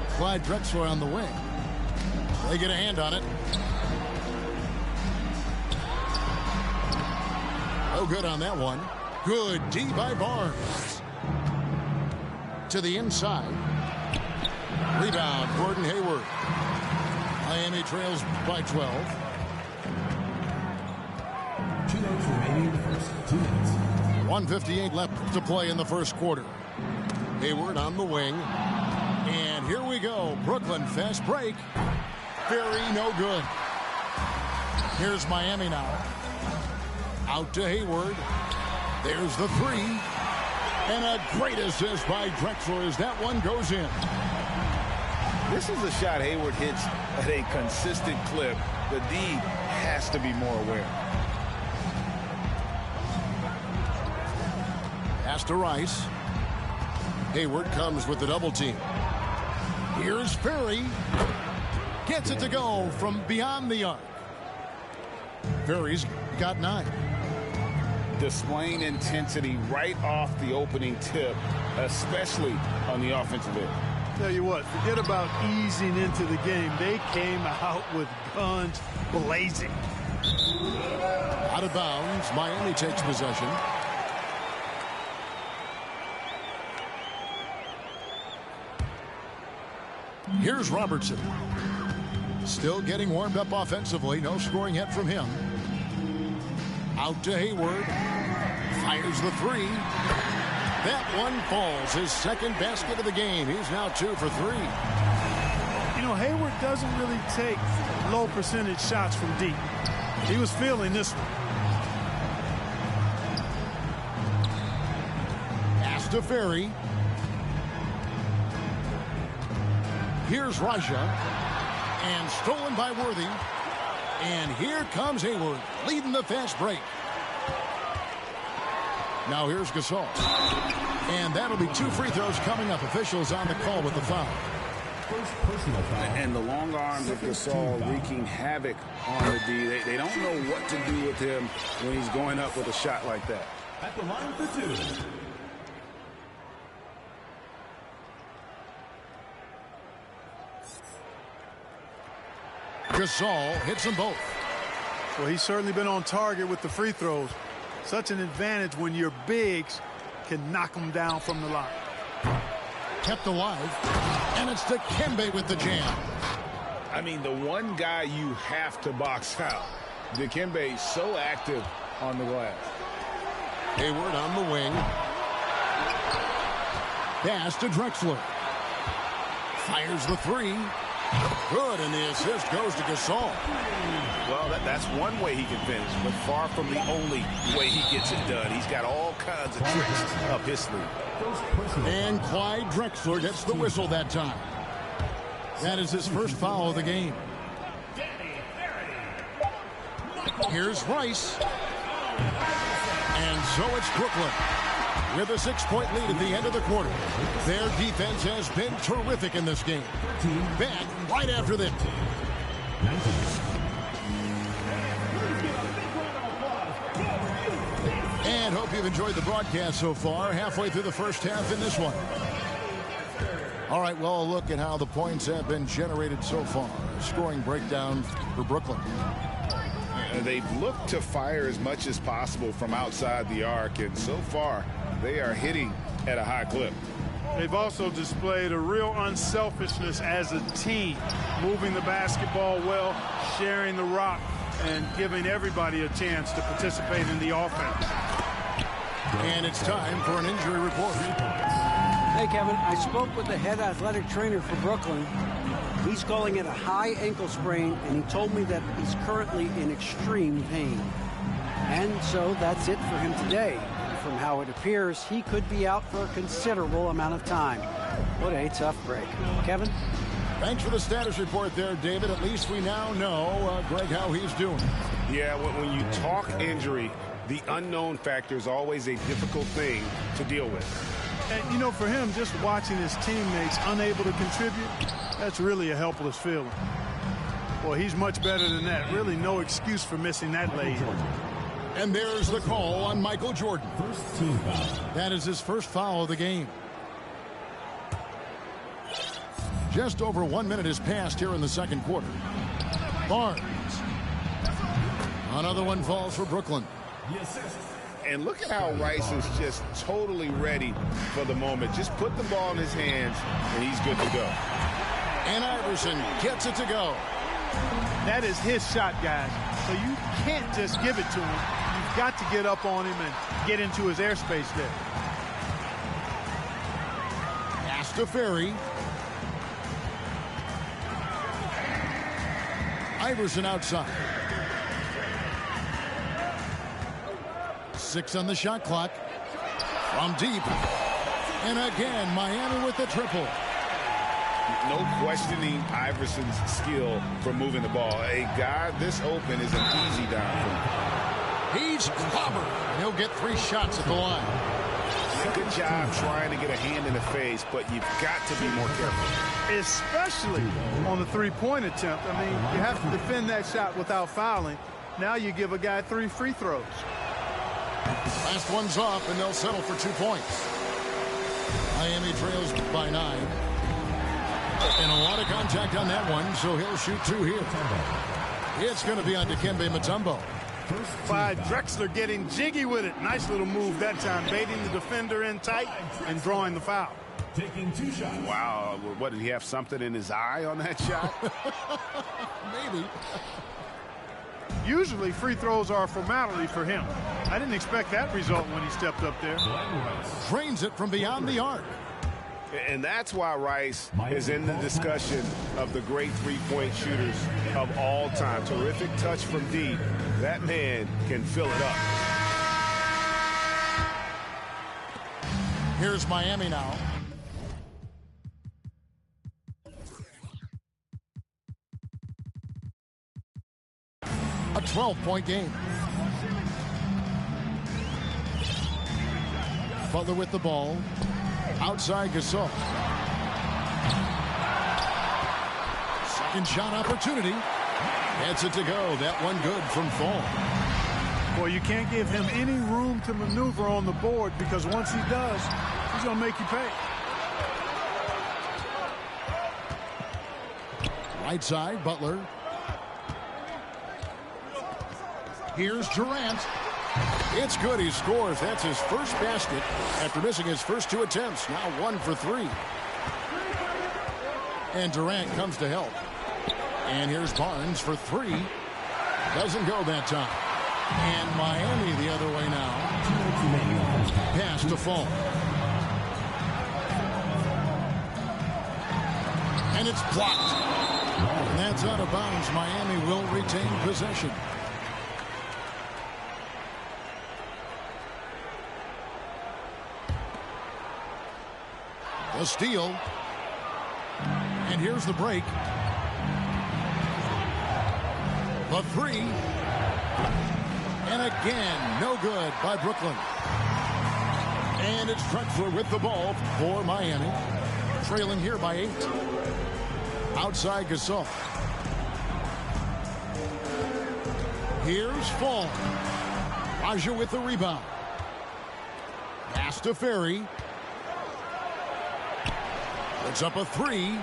Clyde Drexler on the wing. They get a hand on it. No good on that one. Good D by Barnes. To the inside. Rebound, Gordon Hayward. Miami trails by 12. 2 minutes remaining in the first 2 minutes. 1:58 left to play in the first quarter. Hayward on the wing. And here we go. Brooklyn fast break. Very no good. Here's Miami now. Out to Hayward. There's the three. And a great assist by Drexler as that one goes in. This is a shot Hayward hits at a consistent clip. The D has to be more aware. Pass to Rice. Hayward comes with the double team. Here's Ferry. Gets it to go from beyond the arc. Ferry's got 9. Displaying intensity right off the opening tip, especially on the offensive end. Tell you what, forget about easing into the game. They came out with guns blazing. Out of bounds. Miami takes possession. Here's Robertson. Still getting warmed up offensively. No scoring yet from him. Out to Hayward. Fires the three. That one falls. His second basket of the game. He's now 2 for 3. You know, Hayward doesn't really take low percentage shots from deep. He was feeling this one. Pass to Ferry. Here's Raja. And stolen by Worthy. And here comes Hayward, leading the fast break. Now here's Gasol. And that'll be 2 free throws coming up. Officials on the call with the foul. And the long arms of Gasol wreaking havoc on the D. They don't know what to do with him when he's going up with a shot like that. At the line for 2. Gasol hits them both. Well, he's certainly been on target with the free throws. Such an advantage when your bigs can knock them down from the line. Kept alive. And it's Dikembe with the jam. I mean, the one guy you have to box out. Dikembe so active on the glass. Hayward on the wing. Pass to Drexler. Fires the three. Good, and the assist goes to Gasol. Well, that's one way he can finish, but far from the only way he gets it done. He's got all kinds of tricks up his sleeve. And Clyde Drexler gets the whistle that time. That is his first foul of the game. Here's Rice. And so it's Brooklyn with a 6-point lead at the end of the quarter. Their defense has been terrific in this game. Back right after this. And hope you've enjoyed the broadcast so far. Halfway through the first half in this one. All right, well, a look at how the points have been generated so far. Scoring breakdown for Brooklyn. They've looked to fire as much as possible from outside the arc, and so far they are hitting at a high clip. They've also displayed a real unselfishness as a team, moving the basketball well, sharing the rock, and giving everybody a chance to participate in the offense. And it's time for an injury report. Hey, Kevin, I spoke with the head athletic trainer for Brooklyn. He's calling it a high ankle sprain, and he told me that he's currently in extreme pain. And so that's it for him today. From how it appears, he could be out for a considerable amount of time. What a tough break. Kevin? Thanks for the status report there, David. At least we now know, Greg, how he's doing. Yeah, when you talk injury, the unknown factor is always a difficult thing to deal with. And, you know, for him, just watching his teammates unable to contribute, that's really a helpless feeling. Well, he's much better than that. Really no excuse for missing that late. And there's the call on Michael Jordan. First team foul. That is his first foul of the game. Just over 1 minute has passed here in the second quarter. Barnes. Another one falls for Brooklyn. The assist. And look at how Rice is just totally ready for the moment. Just put the ball in his hands, and he's good to go. And Iverson gets it to go. That is his shot, guys. So you can't just give it to him. You've got to get up on him and get into his airspace there. Pass to Ferry. Iverson outside. 6 on the shot clock. From deep. And again, Miami with the triple. No questioning Iverson's skill for moving the ball. A guy this open is an easy down for him. He's clobbered. He'll get 3 shots at the line. Good job trying to get a hand in the face, but you've got to be more careful. Especially on the three-point attempt. I mean, you have to defend that shot without fouling. Now you give a guy 3 free throws. Last one's up, and they'll settle for 2 points. Miami trails by 9. And a lot of contact on that one, so he'll shoot 2 here. It's going to be on Dikembe Mutombo. Clyde Drexler getting jiggy with it. Nice little move that time, baiting the defender in tight and drawing the foul. taking 2 shots. Wow, what, did he have something in his eye on that shot? Maybe. Usually free throws are a formality for him. I didn't expect that result when he stepped up there. Drains it from beyond the arc. And that's why Rice is in the discussion of the great three-point shooters of all time. Terrific touch from deep. That man can fill it up. Here's Miami now. A 12-point game. Butler with the ball. Outside Gasol. Second shot opportunity. Gets it to go. That one good from Fall. Boy, you can't give him any room to maneuver on the board, because once he does, he's going to make you pay. Right side, Butler. Here's Durant. It's good. He scores. That's his first basket after missing his first 2 attempts. Now 1 for 3. And Durant comes to help. And here's Barnes for 3. Doesn't go that time. And Miami the other way now. Pass to Fall. And it's blocked. And that's out of bounds. Miami will retain possession. A steal. And here's the break. The 3. And again, no good by Brooklyn. And it's Drexler with the ball for Miami. Trailing here by 8. Outside Gasol. Here's Fall. Raja with the rebound. Pass to Ferry. It's up a 3.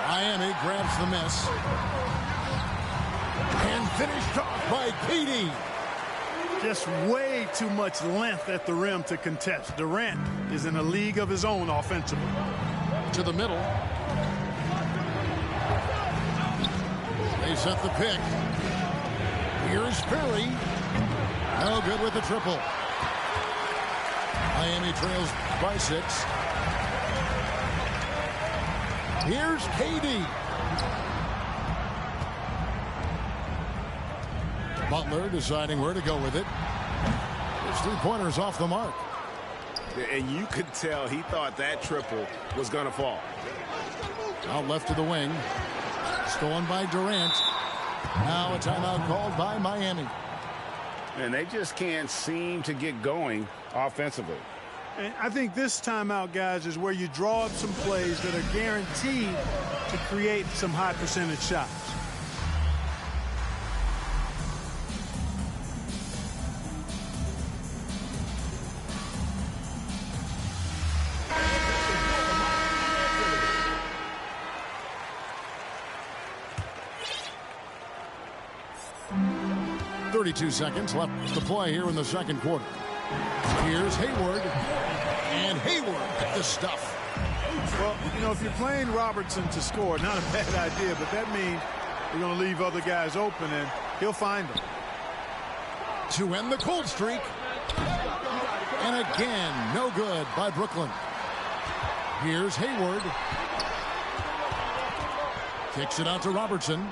Miami grabs the miss. And finished off by KD. Just way too much length at the rim to contest. Durant is in a league of his own offensively. To the middle. They set the pick. Here's Ferry. No good with the triple. Miami trails by 6. Here's KD. Butler deciding where to go with it. His 3-pointers off the mark. And you could tell he thought that triple was going to fall. Out left to the wing. Stolen by Durant. Now a timeout called by Miami. And they just can't seem to get going offensively. And I think this timeout, guys, is where you draw up some plays that are guaranteed to create some high percentage shots. .32 seconds left to play here in the second quarter. Here's Hayward. And Hayward the stuff. Well, you know, if you're playing Robertson to score, not a bad idea, but that means you're going to leave other guys open, and he'll find them. To end the cold streak. And again, no good by Brooklyn. Here's Hayward. Kicks it out to Robertson.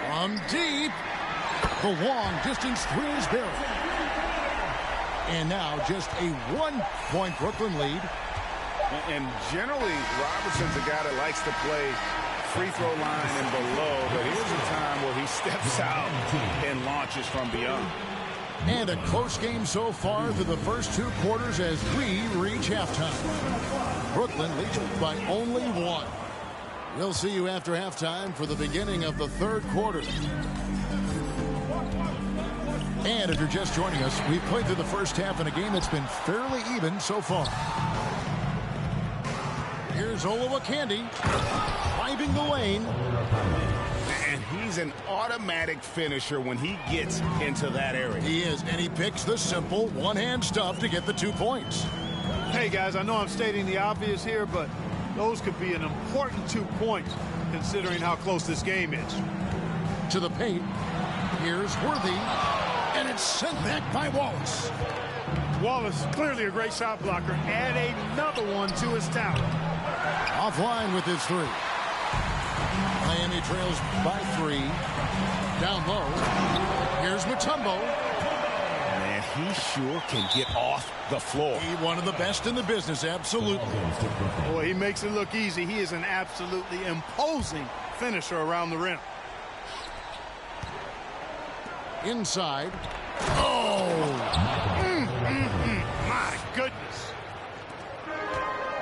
From deep. The long distance 3 is there. And now just a 1-point Brooklyn lead. And generally, Robertson's a guy that likes to play free throw line and below, but here's a time where he steps out and launches from beyond. And a close game so far through the first 2 quarters as we reach halftime. Brooklyn leads by only 1. We'll see you after halftime for the beginning of the third quarter. And if you're just joining us, we've played through the first half in a game that's been fairly even so far. Here's Olowokandi driving the lane. And He's an automatic finisher when he gets into that area. He is, and he picks the simple one-hand stuff to get the 2 points. Hey, guys, I know I'm stating the obvious here, but those could be an important 2 points considering how close this game is. To the paint. Here's Worthy, and it's sent back by Wallace. Wallace, clearly a great shot blocker. Add another one to his talent. Offline with his 3. Miami trails by 3. Down low. Here's Mutombo. Man, he sure can get off the floor. He one of the best in the business, absolutely. Boy, he makes it look easy. He is an absolutely imposing finisher around the rim. Inside. Oh! My goodness.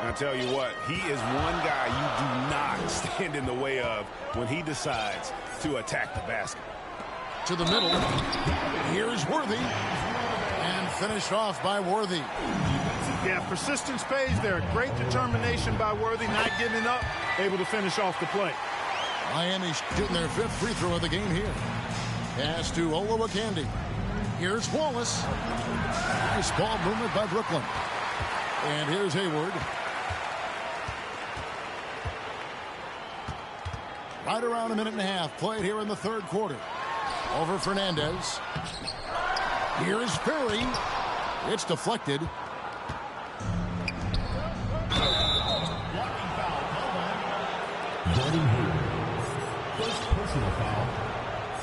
I tell you what, he is one guy you do not stand in the way of when he decides to attack the basket. To the middle. Here's Worthy. And finished off by Worthy. Yeah, persistence pays there. Great determination by Worthy, not giving up, able to finish off the play. Miami shooting their 5th free throw of the game here. Pass to Olowokandi. Here's Wallace. Nice ball movement by Brooklyn. And here's Hayward. Right around a minute and a half played here in the 3rd quarter. Over Fernandez. Here's Ferry. It's deflected. Gordon Hayward. First personal foul.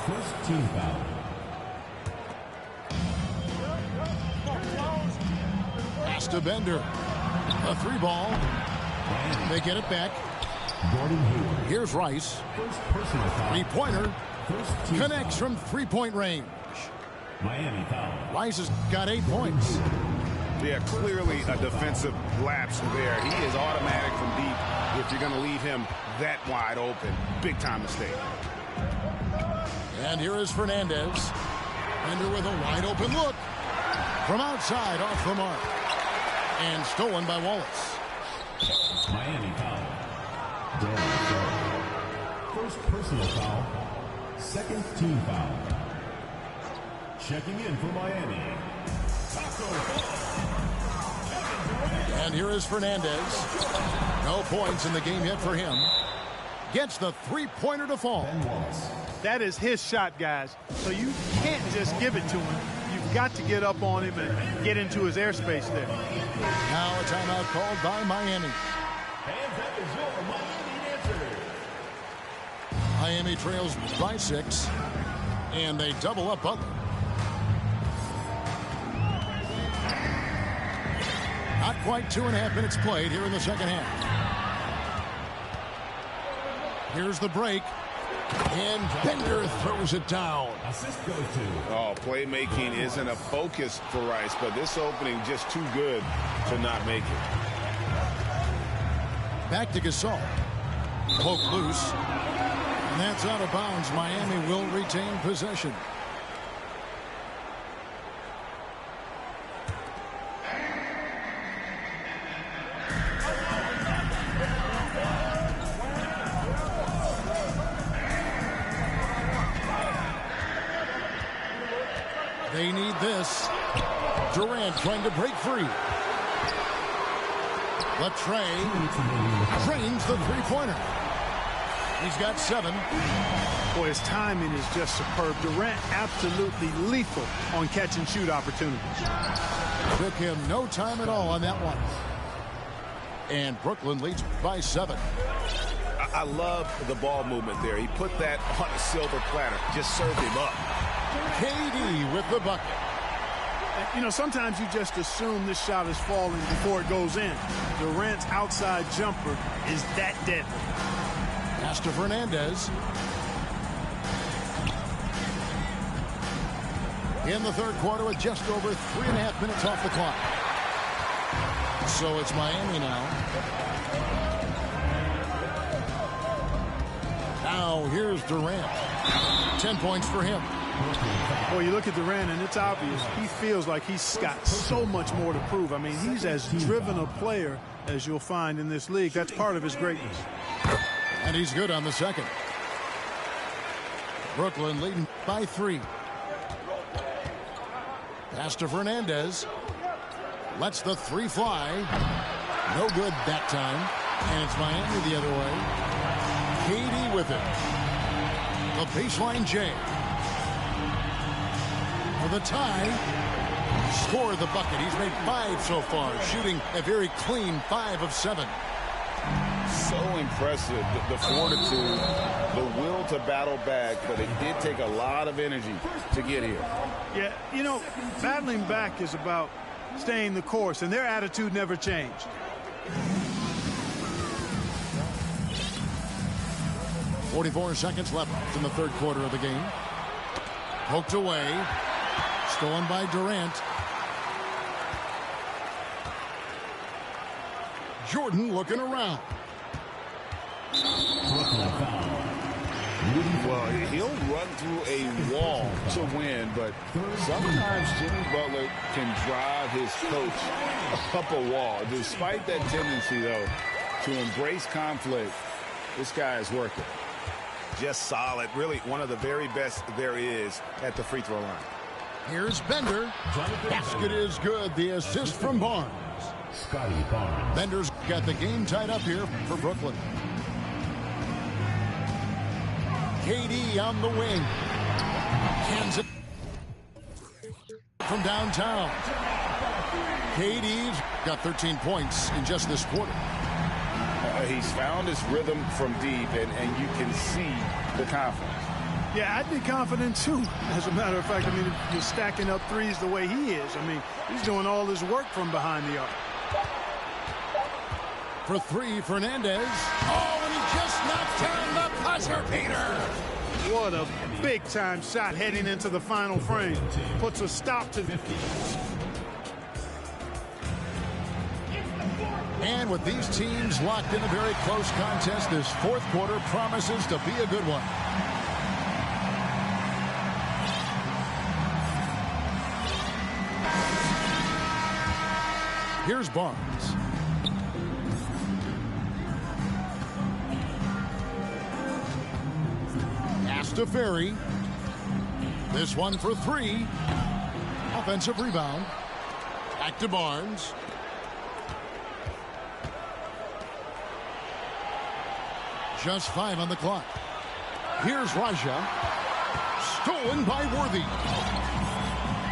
First team foul. Pass to Bender. A 3-ball. They get it back. Gordon Hayward. Here's Rice. First personal foul. 3-pointer. First team Connects foul. from 3-point range. Miami foul. Rice has got 8 points. Yeah, clearly a defensive lapse there. He is automatic from deep if you're going to leave him that wide open. Big time mistake. And here is Fernandez. Bender with a wide open look. From outside, off the mark. And stolen by Wallace. Miami foul. First personal foul. Second team foul. Checking in for Miami. And here is Fernandez. No points in the game yet for him. Gets the 3-pointer to fall. That is his shot, guys. So you can't just give it to him. You've got to get up on him and get into his airspace there. Now a timeout called by Miami. And that is your Miami answer. Miami trails by 6. And they double up Butler. Not quite 2.5 minutes played here in the second half. Here's the break. And Bender throws it down. Assist goes to. Oh, playmaking isn't a focus for Rice, but this opening just too good to not make it. Back to Gasol. Poke loose. And that's out of bounds. Miami will retain possession. They need this. Durant trying to break free. Latrey drains the 3-pointer. He's got 7. Boy, his timing is just superb. Durant absolutely lethal on catch and shoot opportunities. Took him no time at all on that one. And Brooklyn leads by 7. I love the ball movement there. He put that on a silver platter. Just served him up. KD with the bucket. You know, sometimes you just assume this shot is falling before it goes in. Durant's outside jumper is that deadly. Pass to Fernandez. In the 3rd quarter with just over 3.5 minutes off the clock. So it's Miami now. Now here's Durant. 10 points for him. Boy, you look at Durant, and it's obvious. He feels like he's got so much more to prove. I mean, he's as driven a player as you'll find in this league. That's part of his greatness. And he's good on the second. Brooklyn leading by 3. Pass to Fernandez. Lets the 3 fly. No good that time. And it's Miami the other way. KD with it. The baseline J. For the tie. Score the bucket. He's made 5 so far, shooting a very clean 5 of 7. So impressive, the fortitude, the will to battle back, but it did take a lot of energy to get here. Yeah, you know, battling back is about staying the course, and their attitude never changed. .44 seconds left in the third quarter of the game. Poked away. Stolen by Durant. Jordan looking around. Well, he'll run through a wall to win, but sometimes Jimmy Butler can drive his coach up a wall. Despite that tendency, though, to embrace conflict, this guy is working. Just solid. Really one of the very best there is at the free throw line. Here's Bender. Basket is good. The assist from Barnes. Scotty Barnes. Bender's got the game tied up here for Brooklyn. KD on the wing. Kansas from downtown. KD's got 13 points in just this quarter. He's found his rhythm from deep, and you can see the confidence. Yeah, I'd be confident, too. As a matter of fact, I mean, if you're stacking up threes the way he is, I mean, he's doing all his work from behind the arc. For 3, Fernandez. Oh, and he just knocked down the buzzer beater. What a big-time shot heading into the final frame. Puts a stop to... And with these teams locked in a very close contest, this fourth quarter promises to be a good one. Here's Barnes. Pass to Ferry. This one for 3. Offensive rebound. Back to Barnes. Just 5 on the clock. Here's Raja. Stolen by Worthy.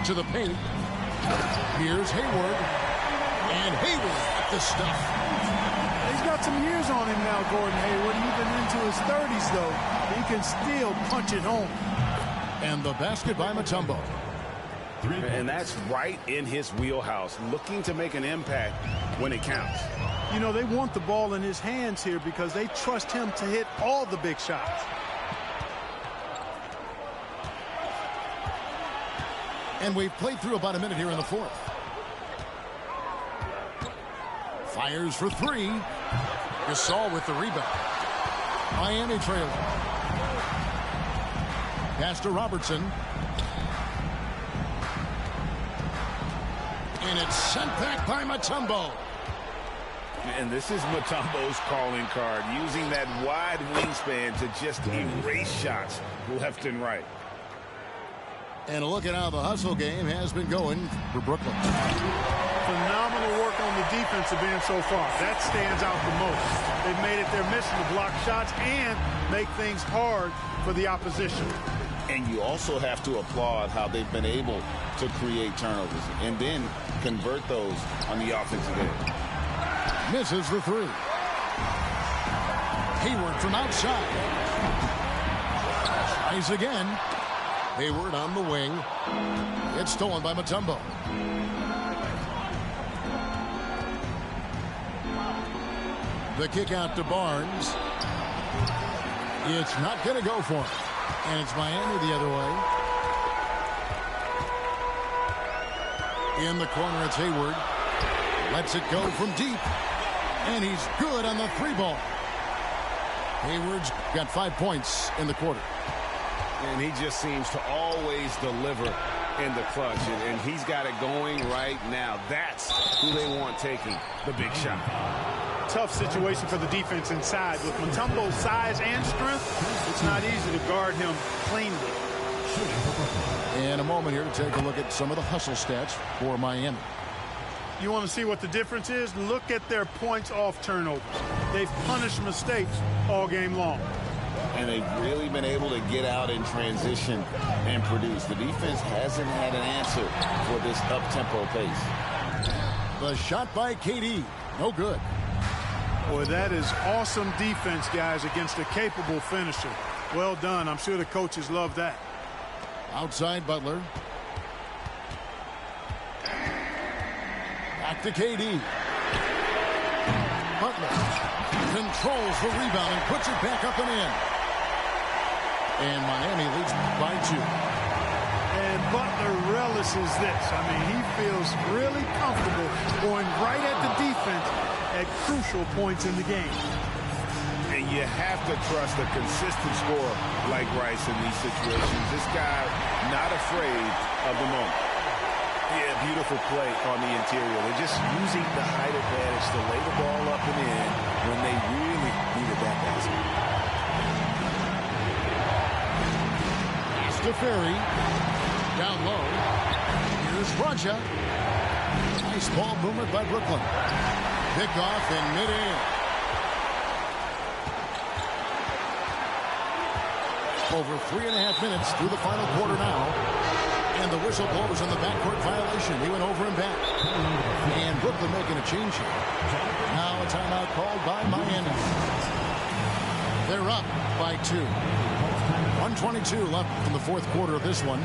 To the paint. Here's Hayward. And Hayward at the stuff. He's got some years on him now, Gordon Hayward. Even into his 30s, though. He can still punch it home. And the basket by Mutombo. And that's right in his wheelhouse, looking to make an impact when it counts. You know, they want the ball in his hands here because they trust him to hit all the big shots. And we've played through about a minute here in the fourth. Fires for 3. Gasol with the rebound. Miami trailing. Pass to Robertson. And it's sent back by Mutombo. And this is Mutombo's calling card, using that wide wingspan to just erase shots left and right. And a look at how the hustle game has been going for Brooklyn. Phenomenal work on the defensive end so far. That stands out the most. They've made it their mission to block shots and make things hard for the opposition. And you also have to applaud how they've been able to create turnovers and then convert those on the offensive end. Misses the 3. Hayward from outside. Tries again. Hayward on the wing. It's stolen by Mutombo. The kick out to Barnes. It's not going to go for him. And it's Miami the other way. In the corner, it's Hayward. Lets it go from deep. And he's good on the 3-ball. Hayward's got 5 points in the quarter. And he just seems to always deliver in the clutch. And he's got it going right now. That's who they want taking the big shot. tough situation for the defense inside. With Mutombo's size and strength, it's not easy to guard him cleanly. In a moment here to take a look at some of the hustle stats for Miami. You want to see what the difference is? Look at their points off turnovers. They've punished mistakes all game long. And they've really been able to get out in transition and produce. The defense hasn't had an answer for this up-tempo pace. The shot by KD. No good. Boy, that is awesome defense, guys, against a capable finisher. Well done. I'm sure the coaches love that. Outside Butler. Back to KD. Butler controls the rebound and puts it back up and in. And Miami leads by 2. And Butler relishes this. I mean, he feels really comfortable going right at the defense at crucial points in the game. And you have to trust a consistent scorer like Rice in these situations. This guy not afraid of the moment. Yeah, beautiful play on the interior. They're just using the height advantage to lay the ball up and in when they really needed that basket. Pass to Ferry. Down low. Here's Raja. Nice ball movement by Brooklyn. Pick off in midair. Over 3.5 minutes through the final quarter now. And the whistle blows on the backcourt violation. He went over and back. And Brooklyn making a change here. Now a timeout called by Miami. They're up by 2. 122 left in the fourth quarter of this one.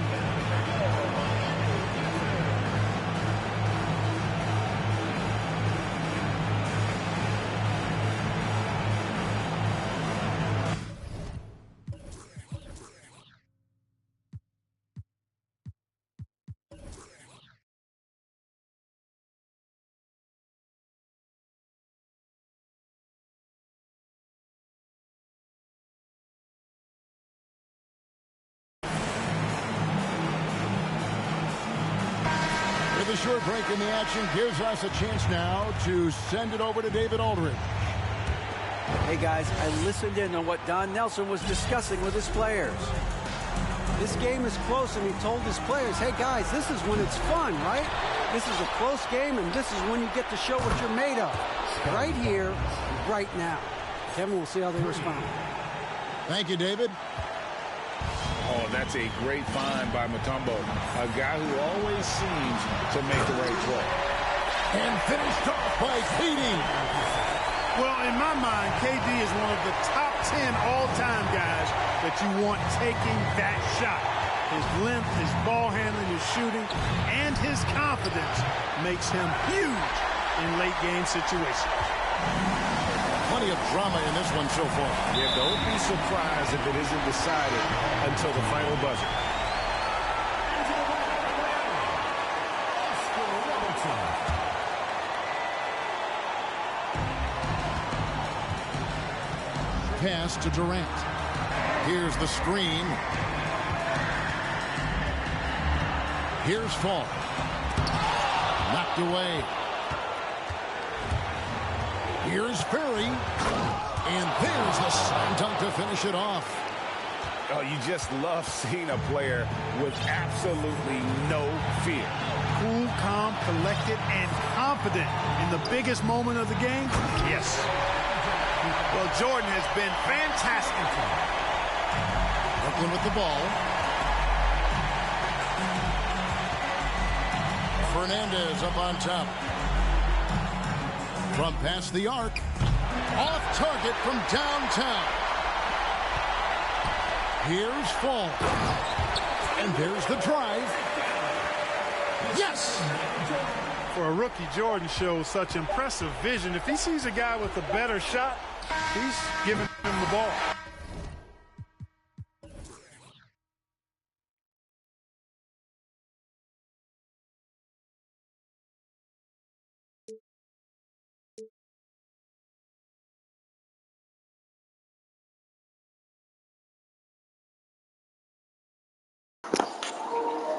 The short break in the action gives us a chance now to send it over to David Aldridge. Hey, guys, I listened in on what Don Nelson was discussing with his players. This game is close, and he told his players, hey, guys, this is when it's fun, right? This is a close game, and this is when you get to show what you're made of. Right here, right now. Kevin, we'll see how they respond. Thank you, David. Oh, that's a great find by Mutombo, a guy who always seems to make the right play. And finished off by KD. Well, in my mind, KD is one of the top 10 all-time guys that you want taking that shot. His length, his ball handling, his shooting, and his confidence makes him huge in late-game situations. Plenty of drama in this one so far. Yeah, don't be surprised if it isn't decided until the final buzzer. Pass to Durant. Here's the screen. Here's Fall. Knocked away. Here's Ferry. And there's the slam dunk to finish it off. Oh, you just love seeing a player with absolutely no fear. Cool, calm, collected, and confident in the biggest moment of the game? Yes. Well, Jordan has been fantastic. Brooklyn with the ball. Fernandez up on top. From past the arc. Off target from downtown. Here's Fall. And there's the drive. Yes! For a rookie, Jordan shows such impressive vision. If he sees a guy with a better shot, he's giving him the ball.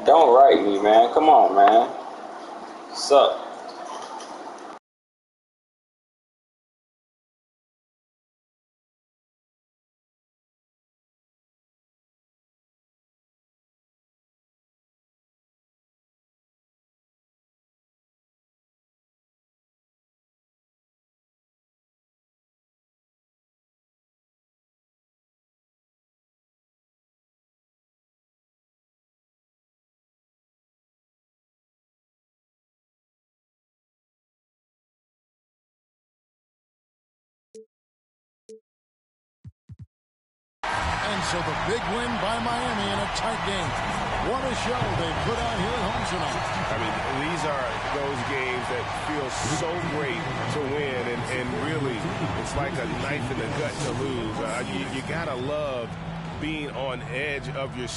Don't write me, man. Come on, man. Suck. So the big win by Miami in a tight game. What a show they put on here at home tonight. I mean, these are those games that feel so great to win, and really, it's like a knife in the gut to lose. You gotta love being on edge of your...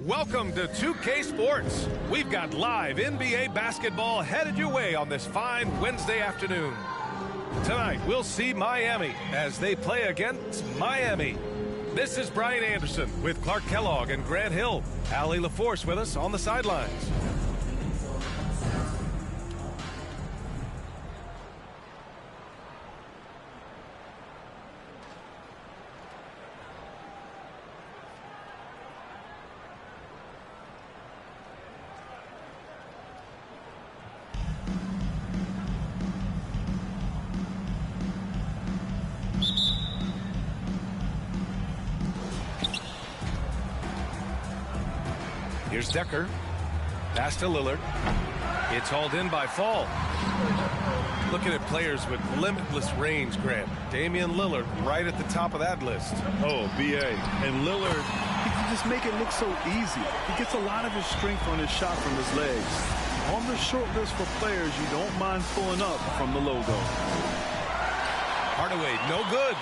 Welcome to 2K Sports. We've got live NBA basketball headed your way on this fine Wednesday afternoon. Tonight, we'll see Miami as they play against Miami. This is Brian Anderson with Clark Kellogg and Grant Hill. Allie LaForce with us on the sidelines. Here's Decker. Pass to Lillard. It's hauled in by Fall. Looking at players with limitless range, Grant. Damian Lillard right at the top of that list. Oh, B.A. And Lillard He can just make it look so easy. He gets a lot of his strength on his shot from his legs. On the short list for players you don't mind pulling up from the logo. Hardaway, no good.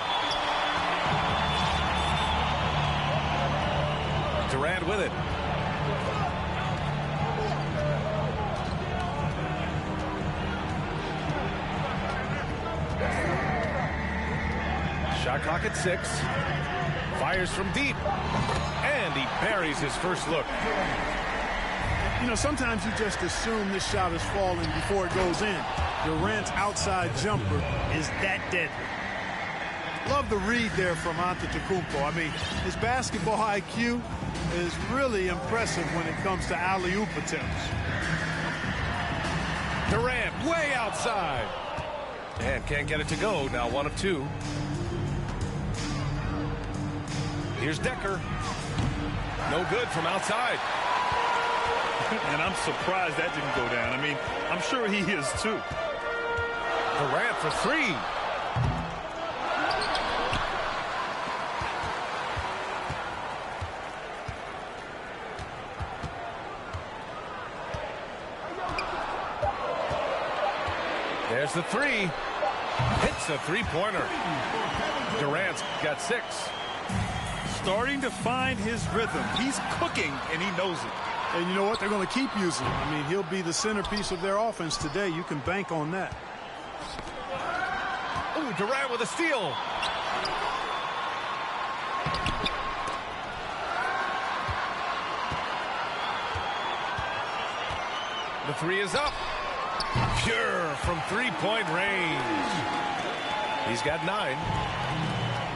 Durant with it. Shot clock at 6. Fires from deep. And he buries his first look. You know, sometimes you just assume this shot is falling before it goes in. Durant's outside jumper is that deadly. Love the read there from Antetokounmpo. I mean, his basketball IQ is really impressive when it comes to alley-oop attempts. Durant way outside. And can't get it to go. Now 1 of 2. Here's Decker. No good from outside. And I'm surprised that didn't go down. I mean, I'm sure he is too. Durant for 3. There's the 3. Hits a three-pointer. Durant's got 6. Starting to find his rhythm. He's cooking, and he knows it. And you know what? They're going to keep using him. I mean, he'll be the centerpiece of their offense today. You can bank on that. Ooh, Durant with a steal. The 3 is up. Pure from three-point range. He's got 9.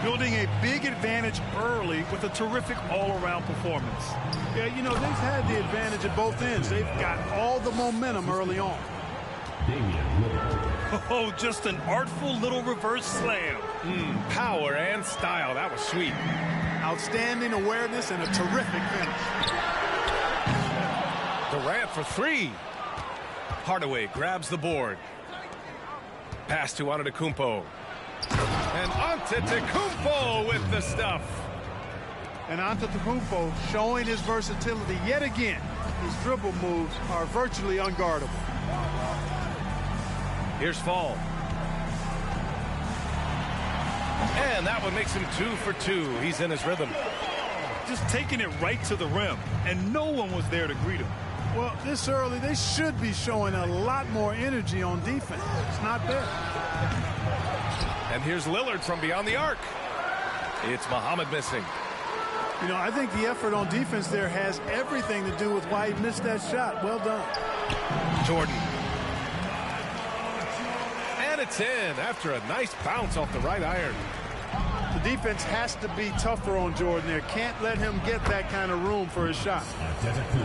Building a big advantage early with a terrific all-around performance. Yeah, you know, they've had the advantage at both ends. They've got all the momentum early on. Oh, just an artful little reverse slam. Power and style. That was sweet. Outstanding awareness and a terrific finish. Durant for 3. Hardaway grabs the board. Pass to Antetokounmpo. And Antetokounmpo with the stuff. And Antetokounmpo showing his versatility yet again. His dribble moves are virtually unguardable. Here's Fall. And that one makes him 2 for 2. He's in his rhythm. Just taking it right to the rim, and no one was there to greet him. Well, this early, they should be showing a lot more energy on defense. It's not there. And here's Lillard from beyond the arc. It's Muhammad missing. You know, I think the effort on defense there has everything to do with why he missed that shot. Well done. Jordan. And it's in after a nice bounce off the right iron. The defense has to be tougher on Jordan there. Can't let him get that kind of room for his shot.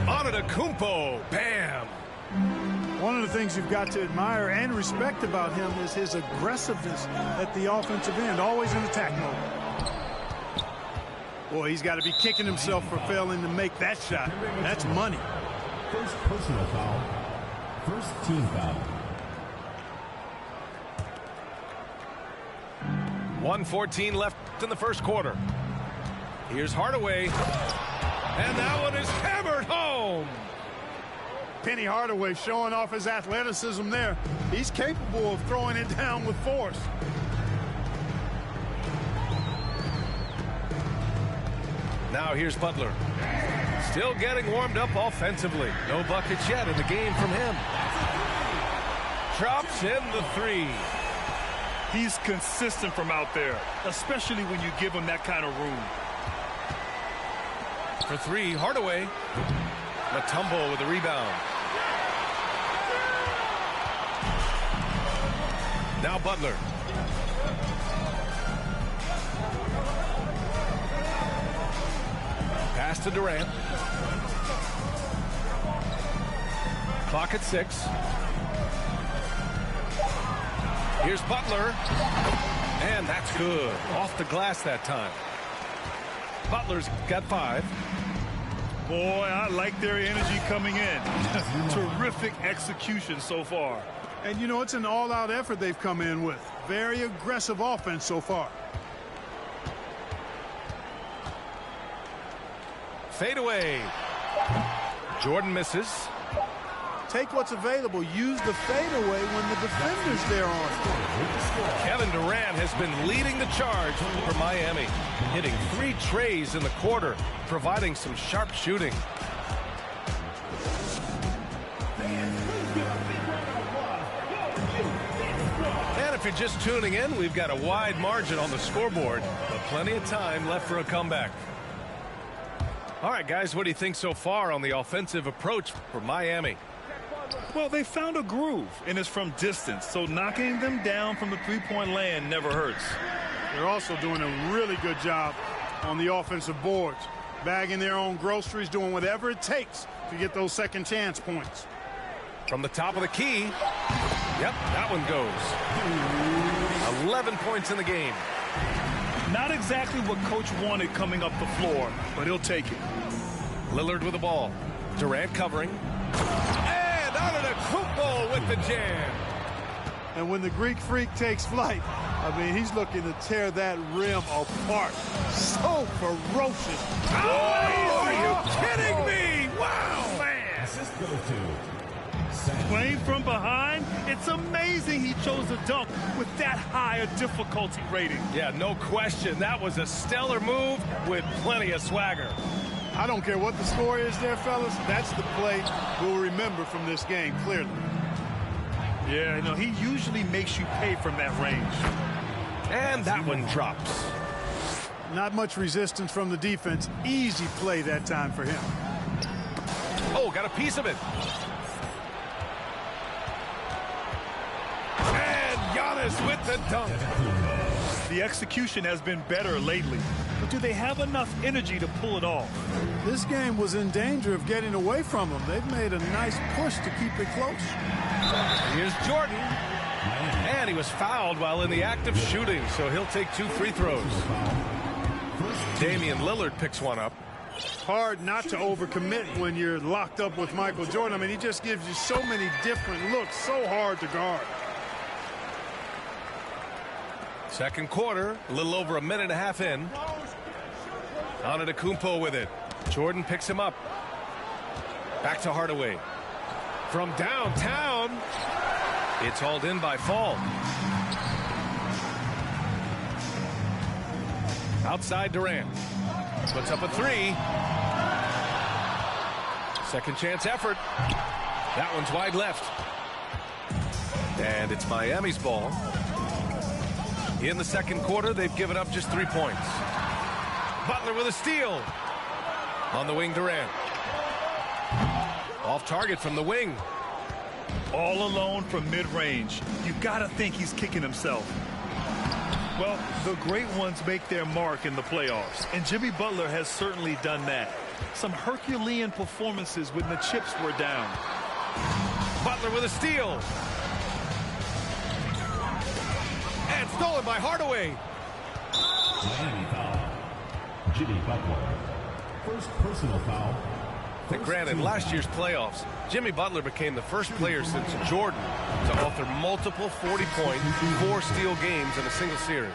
Antetokounmpo. Bam. One of the things you've got to admire and respect about him is his aggressiveness at the offensive end, always in attack mode. Boy, he's got to be kicking himself for failing to make that shot. That's money. First personal foul. First team foul. 1:14 left in the first quarter. Here's Hardaway. And that one is hammered home. Penny Hardaway showing off his athleticism there. He's capable of throwing it down with force. Now here's Butler. Still getting warmed up offensively. No buckets yet in the game from him. Drops in the 3. He's consistent from out there, especially when you give him that kind of room. For 3, Hardaway. Mutombo with the rebound. Now Butler. Pass to Durant. Clock at 6. Here's Butler. And that's good. Off the glass that time. Butler's got 5. Boy, I like their energy coming in. Terrific execution so far. And, you know, it's an all-out effort they've come in with. Very aggressive offense so far. fadeaway. Jordan misses. Take what's available. Use the fadeaway when the defender's there on it. Kevin Durant has been leading the charge for Miami, hitting 3 trays in the quarter, providing some sharp shooting. And if you're just tuning in, we've got a wide margin on the scoreboard, but plenty of time left for a comeback. All right, guys, what do you think so far on the offensive approach for Miami? Well, they found a groove, and it's from distance, so knocking them down from the three-point land never hurts. They're also doing a really good job on the offensive boards, bagging their own groceries, doing whatever it takes to get those second chance points. From the top of the key. Yep, that one goes. 11 points in the game. Not exactly what Coach wanted coming up the floor, but he'll take it. Lillard with the ball. Durant covering. And Antetokounmpo with the jam. And when the Greek Freak takes flight, I mean, he's looking to tear that rim apart. So ferocious. Oh, are you kidding me? Wow, man. Assist goes to Playing from behind, it's amazing he chose to dunk with that high a difficulty rating. Yeah, no question. That was a stellar move with plenty of swagger. I don't care what the score is there, fellas. That's the play we'll remember from this game, clearly. Yeah, you know, he usually makes you pay from that range. And that one drops. Not much resistance from the defense. Easy play that time for him. Oh, got a piece of it. And Giannis with the dunk. The execution has been better lately, but do they have enough energy to pull it off? This game was in danger of getting away from them. They've made a nice push to keep it close. Here's Jordan. And he was fouled while in the act of shooting, so he'll take 2 free throws. Damian Lillard picks one up. Hard not to overcommit when you're locked up with Michael Jordan. I mean, he just gives you so many different looks, so hard to guard. Second quarter, a little over a minute and a half in. Antetokounmpo with it. Jordan picks him up. Back to Hardaway. From downtown, it's hauled in by Fall. Outside Durant. Puts up a 3. Second chance effort. That one's wide left. And it's Miami's ball. In the second quarter, they've given up just 3 points. Butler with a steal. On the wing, Durant. Off target from the wing. All alone from mid-range. You got to think he's kicking himself. Well, the great ones make their mark in the playoffs, and Jimmy Butler has certainly done that. Some Herculean performances when the chips were down. Butler with a steal. And stolen by Hardaway. Miami foul. Jimmy Butler. First personal foul. And granted, last year's playoffs, Jimmy Butler became the first player since Jordan to author multiple 40-point, 4-steal games in a single series.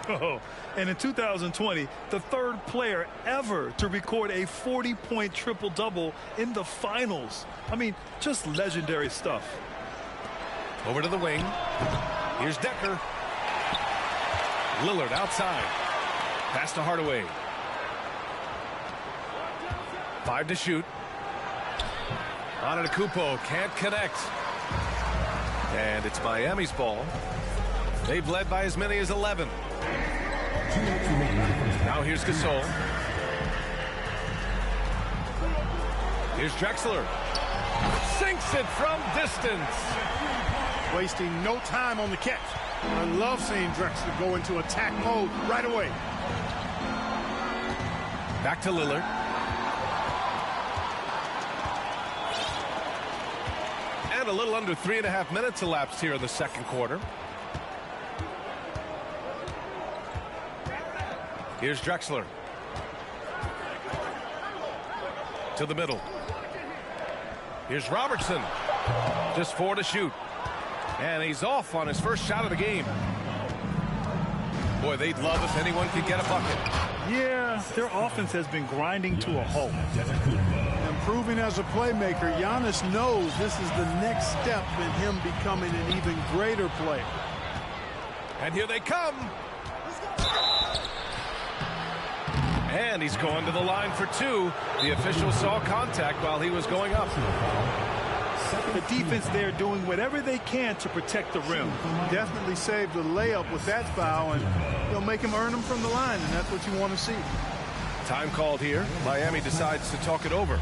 Oh, and in 2020, the third player ever to record a 40-point triple-double in the finals. I mean, just legendary stuff. Over to the wing. Here's Decker. Lillard outside. Pass to Hardaway. 5 to shoot. Antetokounmpo can't connect. And it's Miami's ball. They've led by as many as 11. Now here's Gasol. Here's Drexler. Sinks it from distance. Wasting no time on the catch. I love seeing Drexler go into attack mode right away. Back to Lillard. And a little under 3.5 minutes elapsed here in the second quarter. Here's Drexler. To the middle. Here's Robertson. Just 4 to shoot. And he's off on his first shot of the game. Boy, they'd love if anyone could get a bucket. Yeah, their offense has been grinding to a halt. Improving as a playmaker, Giannis knows this is the next step in him becoming an even greater player. And here they come. And he's going to the line for two. The official saw contact while he was going up. The defense there doing whatever they can to protect the rim. Definitely saved the layup with that foul, and he'll make him earn them from the line, and that's what you want to see. Time called here. Miami decides to talk it over.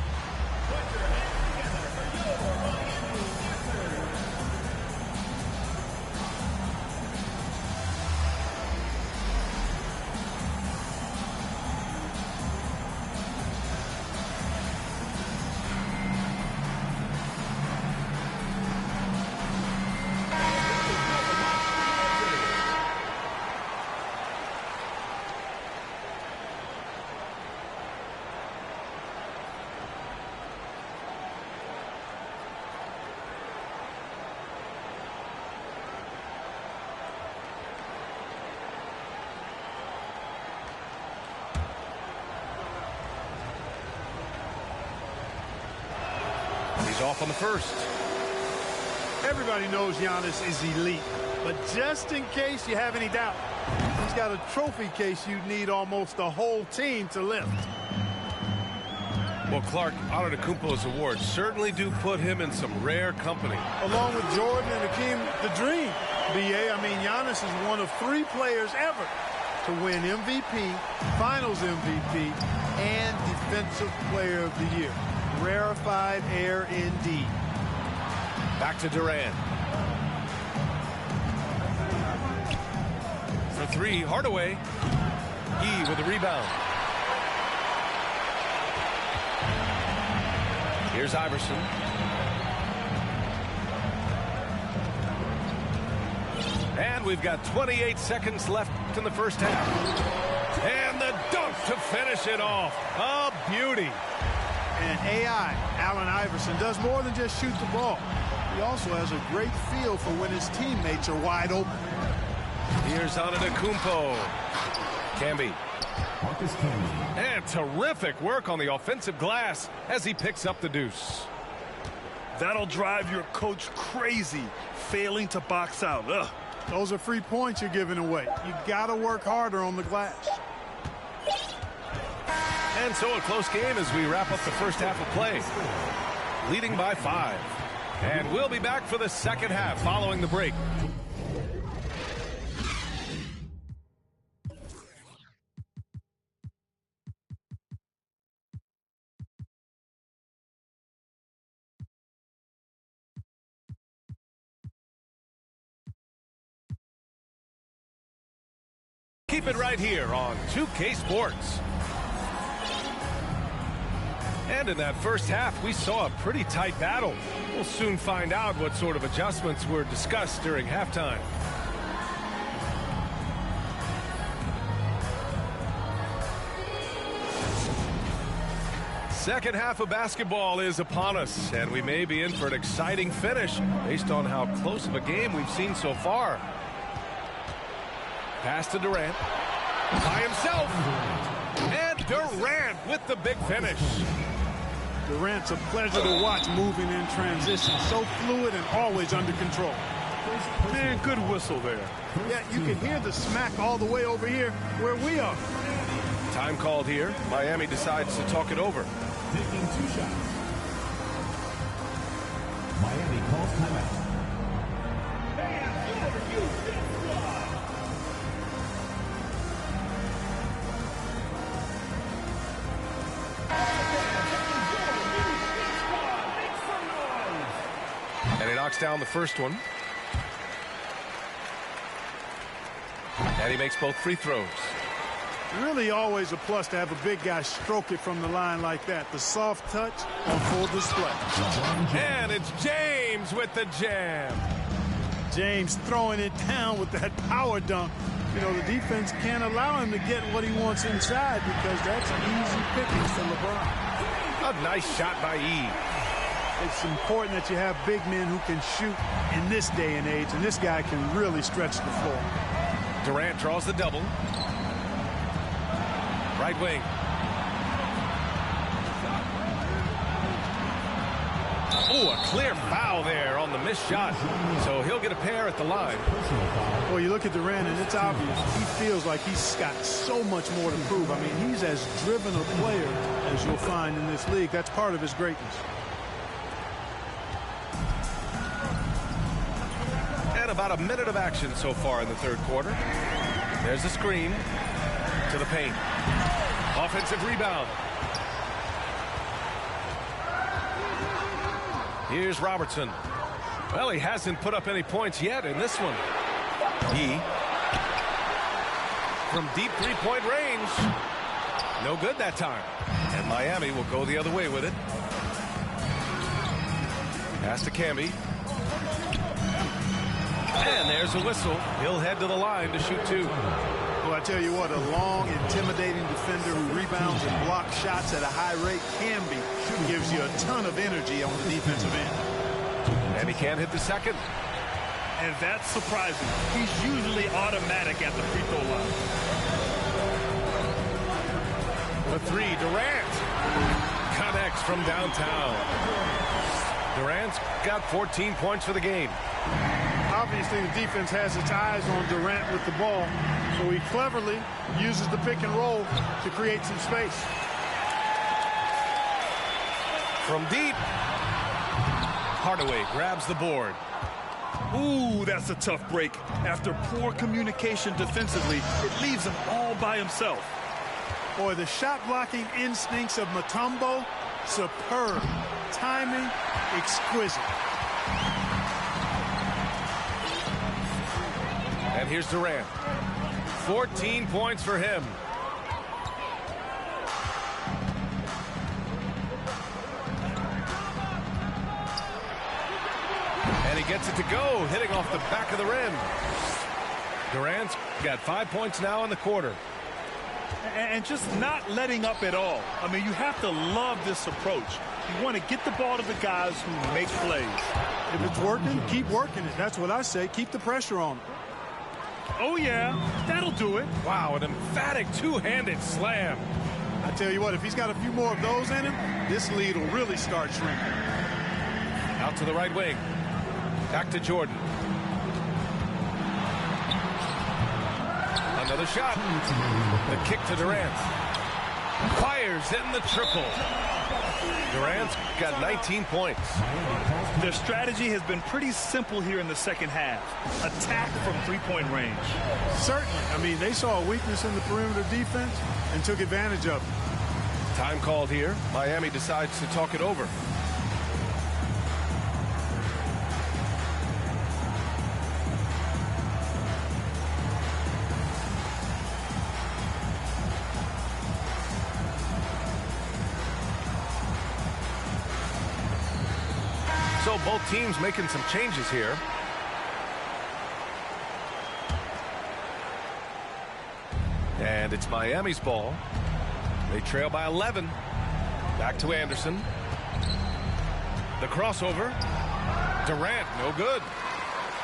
He's off on the first. Everybody knows Giannis is elite, but just in case you have any doubt, he's got a trophy case you need almost the whole team to lift. Well, Clark, Antetokounmpo's awards certainly do put him in some rare company. Along with Jordan and Hakeem the Dream, BA, I mean, Giannis is one of 3 players ever to win MVP, Finals MVP, and Defensive Player of the Year. Rarefied air indeed. Back to Durant. For 3, Hardaway. He with the rebound. Here's Iverson. And we've got 28 seconds left in the first half. And the dunk to finish it off. A beauty. And AI, Allen Iverson, does more than just shoot the ball. He also has a great feel for when his teammates are wide open. Here's Antetokounmpo. Camby. And terrific work on the offensive glass as he picks up the deuce. That'll drive your coach crazy, failing to box out. Ugh. Those are free points you're giving away. You got to work harder on the glass. And so a close game as we wrap up the first half of play. Leading by 5. And we'll be back for the second half following the break. Keep it right here on 2K Sports. And in that first half, we saw a pretty tight battle. We'll soon find out what sort of adjustments were discussed during halftime. Second half of basketball is upon us, and we may be in for an exciting finish based on how close of a game we've seen so far. Pass to Durant. By himself. And Durant with the big finish. Durant's a pleasure to watch moving in transition. So fluid and always under control. Man, good whistle there. Yeah, you can hear the smack all the way over here where we are. Time called here. Miami decides to talk it over. Taking 2 shots. Miami calls timeout. And he knocks down the first one. And he makes both free throws. Really always a plus to have a big guy stroke it from the line like that. The soft touch on full display. And it's James with the jam. James throwing it down with that power dunk. You know, the defense can't allow him to get what he wants inside because that's easy pickings for LeBron. A nice shot by E. It's important that you have big men who can shoot in this day and age, and this guy can really stretch the floor. Durant draws the double. Right wing. Oh, a clear foul there on the missed shot. So he'll get a pair at the line. Well, you look at Durant, and it's obvious. He feels like he's got so much more to prove. I mean, he's as driven a player as you'll find in this league. That's part of his greatness. And about a minute of action so far in the third quarter. There's a screen to the paint. Offensive rebound. Here's Robertson. Well, he hasn't put up any points yet in this one. He from deep three-point range. No good that time. And Miami will go the other way with it. Pass to Camby. And there's a whistle. He'll head to the line to shoot two. Well, I tell you what, a long, intimidating defender who rebounds and blocks shots at a high rate can be. Gives you a ton of energy on the defensive end. And he can't hit the second. And that's surprising. He's usually automatic at the free throw line. The three, Durant. Connects from downtown. Durant's got 14 points for the game. Obviously, the defense has its eyes on Durant with the ball, so he cleverly uses the pick and roll to create some space. From deep, Hardaway grabs the board. Ooh, that's a tough break. After poor communication defensively, it leaves him all by himself. Boy, the shot blocking instincts of Mutombo, superb. Timing, exquisite. And here's Durant. 14 points for him. And he gets it to go, hitting off the back of the rim. Durant's got 5 points now in the quarter. And just not letting up at all. I mean, you have to love this approach. You want to get the ball to the guys who make plays. If it's working, keep working it. That's what I say. Keep the pressure on them. Oh, yeah, that'll do it. Wow, an emphatic two-handed slam. I tell you what, if he's got a few more of those in him, this lead will really start shrinking. Out to the right wing. Back to Jordan. Another shot. The kick to Durant. Fires in the triple. Durant's got 19 points. Their strategy has been pretty simple here in the second half. Attack from three-point range. Certainly. I mean, they saw a weakness in the perimeter defense and took advantage of it. Time called here. Miami decides to talk it over. So both teams making some changes here. And it's Miami's ball. They trail by 11. Back to Anderson. The crossover. Durant, no good.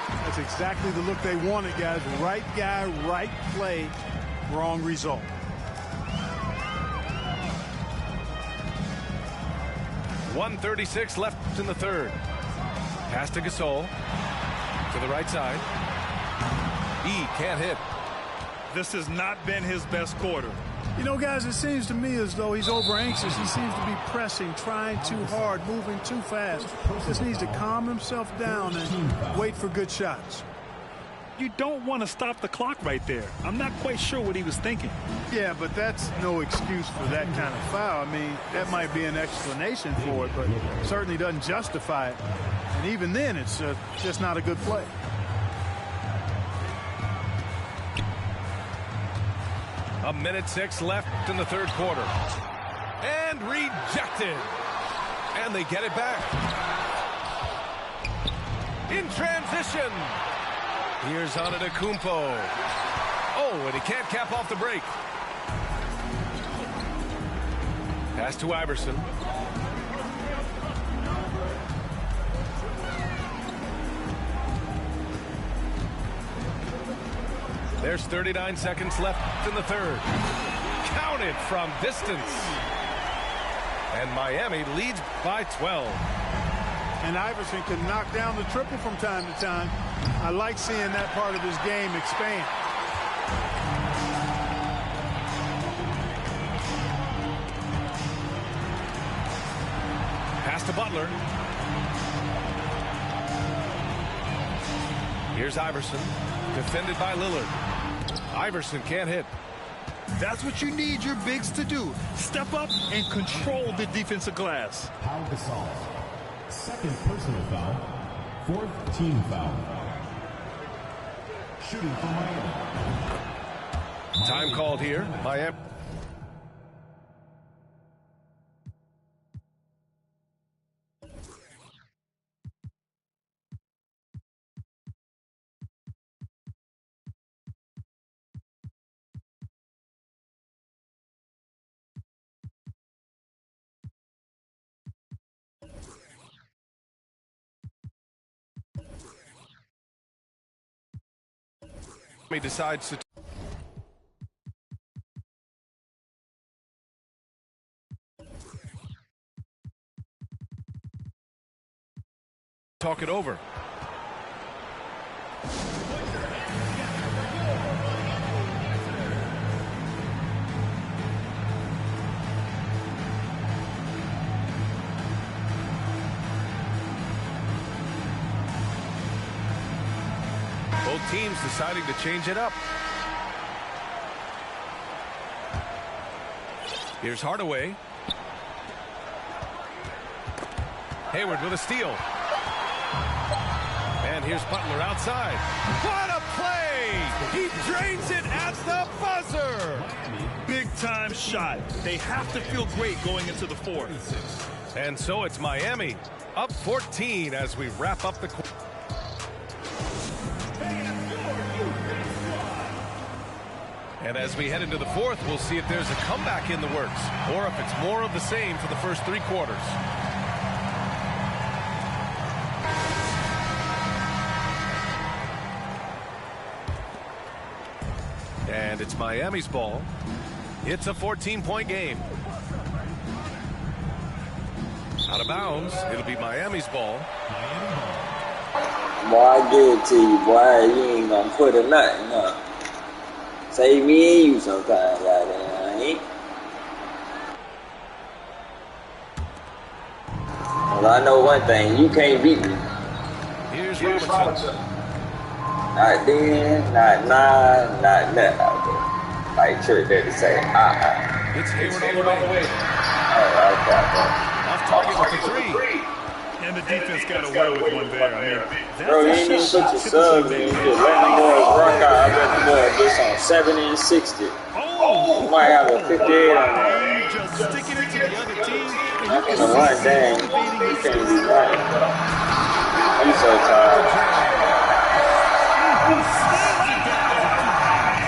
That's exactly the look they wanted, guys. Right guy, right play, wrong result. .136 left in the third. Pass to Gasol. To the right side. He can't hit. This has not been his best quarter. You know, guys, it seems to me as though he's over anxious. He seems to be pressing, trying too hard, moving too fast. Just needs to calm himself down and wait for good shots. You don't want to stop the clock right there. I'm not quite sure what he was thinking. Yeah, but that's no excuse for that kind of foul. I mean, that might be an explanation for it, but certainly doesn't justify it. And even then, it's just not a good play. A minute 6 left in the third quarter. And rejected. And they get it back. In transition. Here's Antetokounmpo. Oh, and he can't cap off the break. Pass to Iverson. There's 39 seconds left in the third. counted from distance. And Miami leads by 12. And Iverson can knock down the triple from time to time. I like seeing that part of his game expand. Pass to Butler. Here's Iverson, defended by Lillard. Iverson can't hit. That's what you need your bigs to do. Step up and control the defensive glass. Pau Gasol. Second personal foul. Fourth team foul. Shooting for Miami. Time called here. Miami. He decides to talk it over. Both teams deciding to change it up. Here's Hardaway. Hayward with a steal. And here's Butler outside. What a play! He drains it at the buzzer! Big time shot. They have to feel great going into the fourth. And so it's Miami up 14 as we wrap up the quarter. And as we head into the fourth, we'll see if there's a comeback in the works or if it's more of the same for the first three quarters. And it's Miami's ball. It's a 14-point game. Out of bounds. It'll be Miami's ball. Boy, I give it to you, boy. You ain't gonna put a nothing up. Save me and you sometimes, goddamn, ain't? Well, I know one thing. You can't beat me. Here's Robinson. Not then, not now, not nothing out there. Like church there to say, It's Hayward all the way. Off target with the three. And the defense got away with one there. I mean, bro, you ain't even put your subs in. You just let them boys rock out. I bet the boys this on 70 and 60. You might have a 58 on there. You just sticking it to the other team. In the one dang, you can't be running. I'm so tired.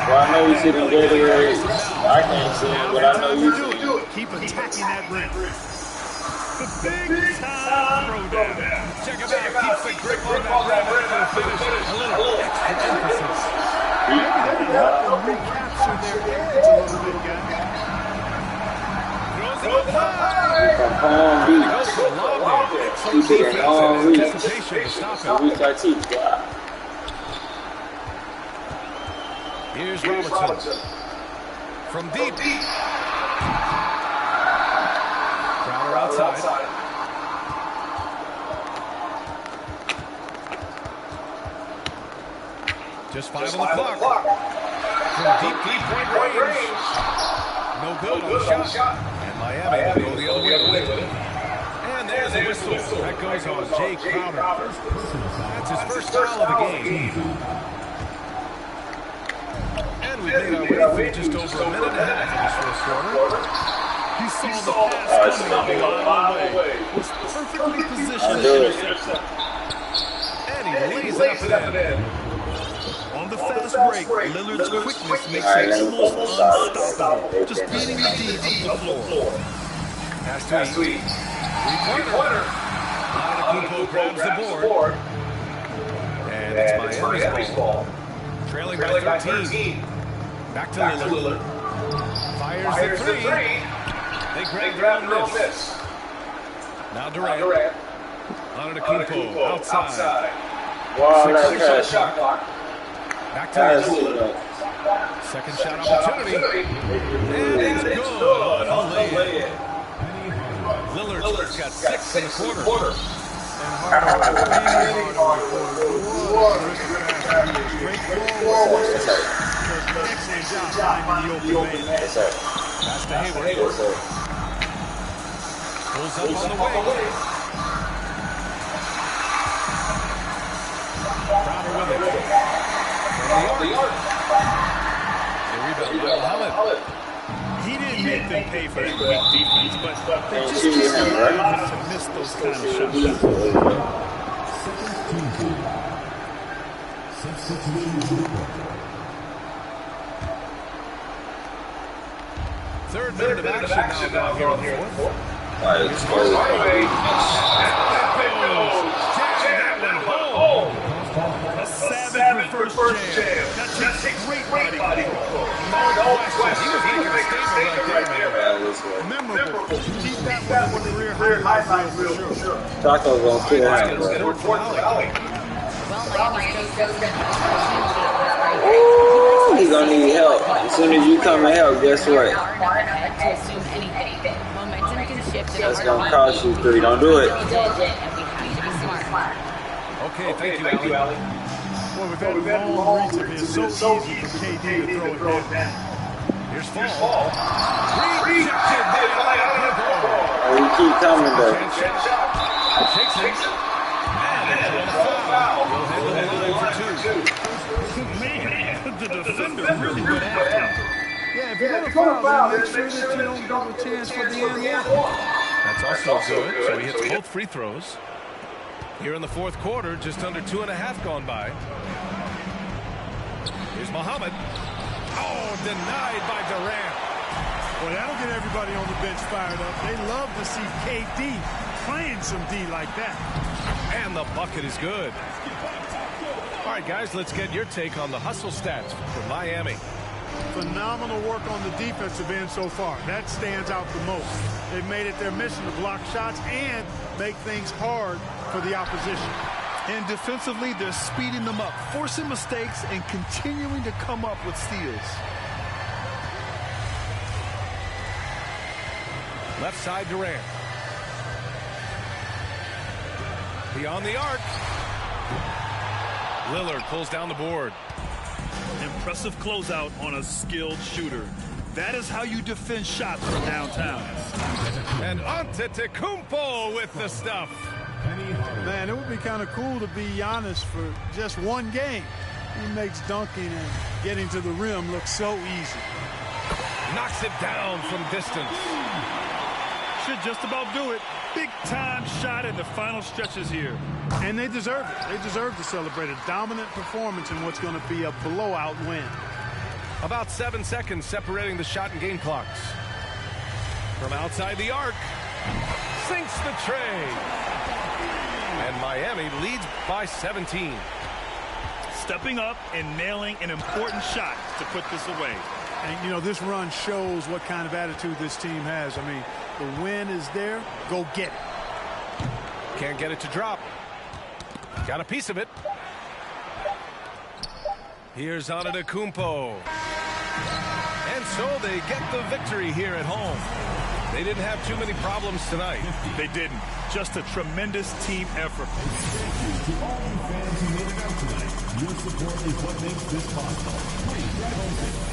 Well, I know you see them Gatorades. I can't see them, but I know you see. Keep attacking that rim. The big time throwdown. Check him out. Keeps the grip on that rim for the finish. A little extra emphasis. Recapture their edge a little bit, guys. Throws it up high. From Palm Beach. Excellent defense and anticipation to stop him. Here's Robinson. From deep. Crowder outside. Just 5 on the clock. From deep three-point range. No good on the shot. And Miami will go the other way. And there's a whistle. That goes on Jay Crowder. That's his first foul of the game. And we made our way through just over a minute and a half in this first quarter. He saw the pass coming a mile away. Was perfectly positioned to intercept. And he lays it up and in. On the fast break, Lillard's quickness makes him almost unstoppable. Just beating the D up the floor. Pass to Eat. Three-pointer. Antetokounmpo grabs the board. And it's Miami's ball. Trailing by 13. Back to Lillard. Fires the three. They grab their own miss. Now Durant. Antetokounmpo outside. Wow, that shot clock. Back to Lillard. Second shot opportunity. And it's good on a lay-in. Lillard's got 6 in the quarter. Pass to Hayward. Pulls up on the wing. Crowder with it. From the arc. They rebound by Muhammad. He didn't make them pay for that weak defense, but they just can't allow him to miss those kind of shots. Third minute of action now here in the fourth. A savage reverse jam. That takes great body control. No question. He was making a statement right there, man. Memorable. Keep that one in the career highlight reel for sure. Taco's gonna kill him, bro. Ooh, he's gonna need help. As soon as you come and help, guess what? That's gonna cost you 3. Don't do it. Okay, thank you, Ali. Boy, with that long reach of his, so easy for KD to throw it down. Here's Fall. Rejected by Antetokounmpo. Oh, you keep coming, though. Shakes it. And a foul. Will handle the line for 2. Man, the defender really went after him. Yeah, if you're going to foul, then make sure that you don't give a chance for the end one. That's also good. So he hits both free throws. Here in the fourth quarter, just under 2.5 gone by. Here's Muhammad. Oh, denied by Durant. Well, that'll get everybody on the bench fired up. They love to see KD playing some D like that. And the bucket is good. All right, guys, let's get your take on the hustle stats for Miami. Phenomenal work on the defensive end so far. That stands out the most. They've made it their mission to block shots and make things hard for the opposition. And defensively, they're speeding them up, forcing mistakes, and continuing to come up with steals. Left side Durant. Beyond the arc. Lillard pulls down the board. Impressive closeout on a skilled shooter. That is how you defend shots from downtown. And Antetokounmpo with the stuff. Man, it would be kind of cool to be Giannis for just one game. He makes dunking and getting to the rim look so easy. Knocks it down from distance. Should just about do it. Big time shot in the final stretches here. And they deserve it. They deserve to celebrate a dominant performance in what's going to be a blowout win. About 7 seconds separating the shot and game clocks. From outside the arc. Sinks the tray. And Miami leads by 17. Stepping up and nailing an important shot to put this away. And, you know, this run shows what kind of attitude this team has. I mean, the win is there. Go get it. Can't get it to drop. Got a piece of it. Here's Antetokounmpo. And so they get the victory here at home. They didn't have too many problems tonight. They didn't. Just a tremendous team effort. Thank you to all you fans who made it out tonight. Your support is what makes this possible. Please drive home safe.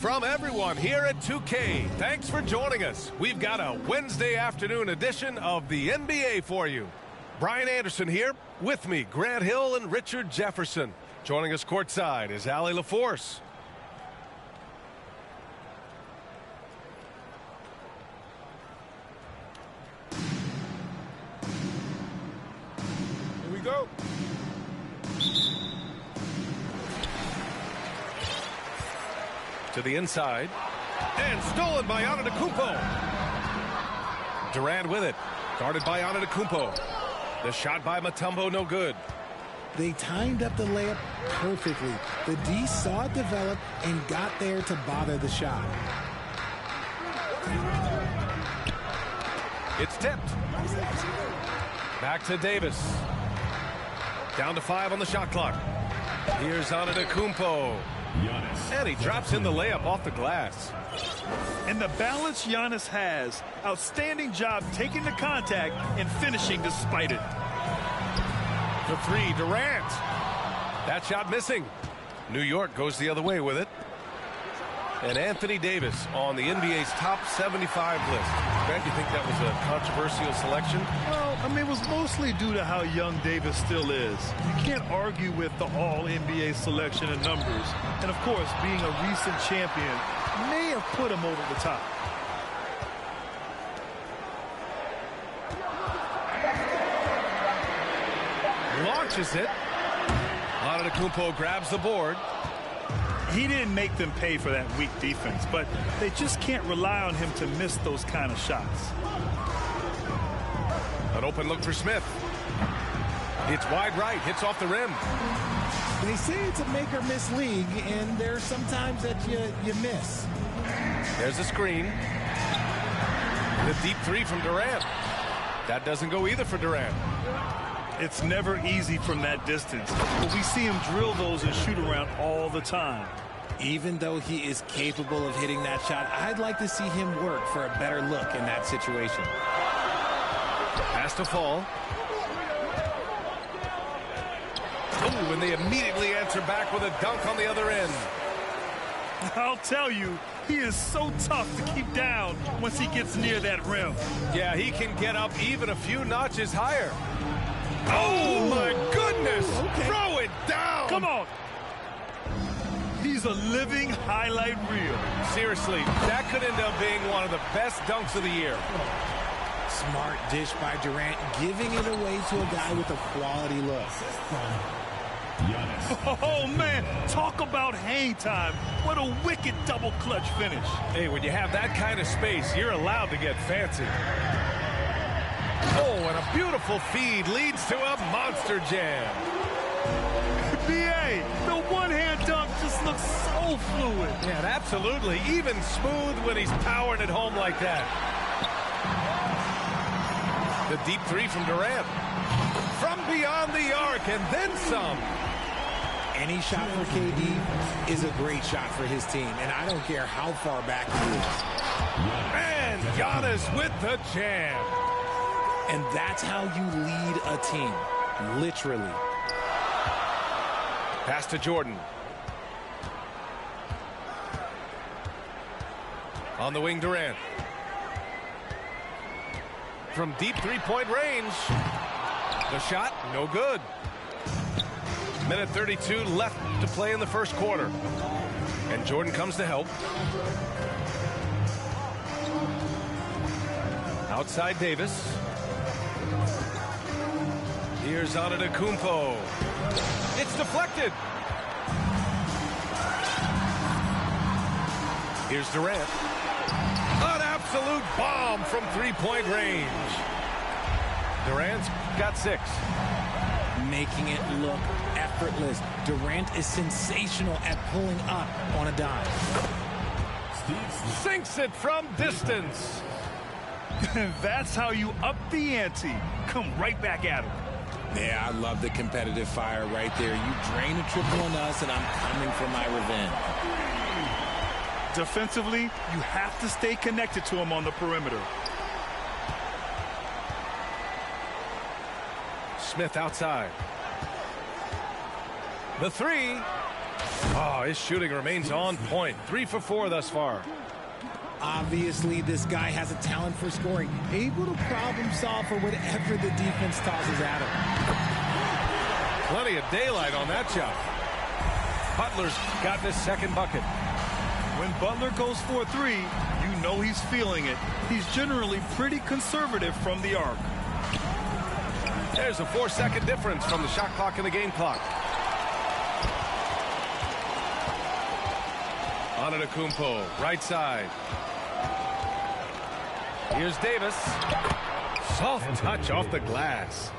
from everyone here at 2K. Thanks for joining us. We've got a Wednesday afternoon edition of the NBA for you. Brian Anderson here. With me, Grant Hill and Richard Jefferson. Joining us courtside is Allie LaForce. Here we go. To the inside. And stolen by Antetokounmpo. Durant with it. Guarded by Antetokounmpo. The shot by Mutombo, no good. They timed up the layup perfectly. The D saw it develop and got there to bother the shot. It's tipped. Back to Davis. Down to 5 on the shot clock. Here's Antetokounmpo. And he drops in the layup off the glass. And the balance Giannis has. Outstanding job taking the contact and finishing despite it. The 3, Durant. That shot missing. New York goes the other way with it. And Anthony Davis on the NBA's top 75 list. Grant, you think that was a controversial selection? Well, I mean, it was mostly due to how young Davis still is. You can't argue with the all-NBA selection and numbers. And, of course, being a recent champion may have put him over the top. Launches it. Antetokounmpo grabs the board. He didn't make them pay for that weak defense, but they just can't rely on him to miss those kind of shots. An open look for Smith. It's wide right, hits off the rim. They say it's a make or miss league, and there's sometimes that you miss. There's a screen. The deep 3 from Durant. That doesn't go either for Durant. It's never easy from that distance, but we see him drill those and shoot around all the time. Even though he is capable of hitting that shot, I'd like to see him work for a better look in that situation. Has to fall. Oh, and they immediately answer back with a dunk on the other end. I'll tell you, he is so tough to keep down once he gets near that rim. Yeah, he can get up even a few notches higher. Oh, my goodness! Okay. Throw it down! Come on! He's a living highlight reel. Seriously, that could end up being one of the best dunks of the year. Smart dish by Durant, giving it away to a guy with a quality look. Oh, man, talk about hang time. What a wicked double clutch finish. Hey, when you have that kind of space, you're allowed to get fancy. Oh, and a beautiful feed leads to a monster jam. B.A., the one-hand dunk just looks so fluid. Yeah, absolutely. Even smooth when he's powering it home like that. The deep 3 from Durant. From beyond the arc and then some. Any shot for KD is a great shot for his team, and I don't care how far back he is. And Giannis with the jam. And that's how you lead a team, literally. Pass to Jordan. On the wing, Durant. From deep 3-point range. The shot, no good. Minute 32 left to play in the first quarter. And Jordan comes to help. Outside Davis. Here's Antetokounmpo. It's deflected. Here's Durant. An absolute bomb from 3-point range. Durant's got 6. Making it look effortless. Durant is sensational at pulling up on a dime. Sinks it from distance. That's how you up the ante. Come right back at him. Yeah, I love the competitive fire right there. You drain a triple on us, and I'm coming for my revenge. Defensively, you have to stay connected to him on the perimeter. Smith outside. The 3. Oh, his shooting remains on point. 3 for 4 thus far. Obviously, this guy has a talent for scoring, able to problem solve for whatever the defense tosses at him. Plenty of daylight on that shot. Butler's got this second bucket. When Butler goes for a 3, you know he's feeling it. He's generally pretty conservative from the arc. There's a 4-second difference from the shot clock and the game clock. Antetokounmpo, right side. Here's Davis. Soft touch off the glass.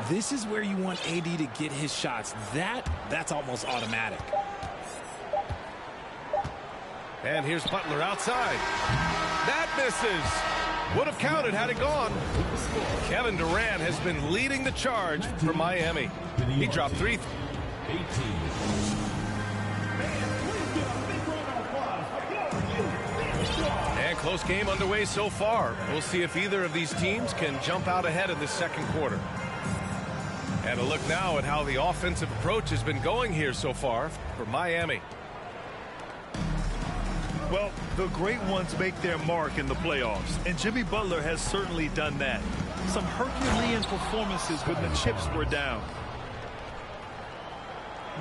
This is where you want AD to get his shots. That's almost automatic. And here's Butler outside. That misses. Would have counted had it gone. Kevin Durant has been leading the charge for Miami. He dropped 3. 18. And close game underway so far. We'll see if either of these teams can jump out ahead in this second quarter. And a look now at how the offensive approach has been going here so far for Miami. Well, the great ones make their mark in the playoffs, and Jimmy Butler has certainly done that. Some Herculean performances when the chips were down.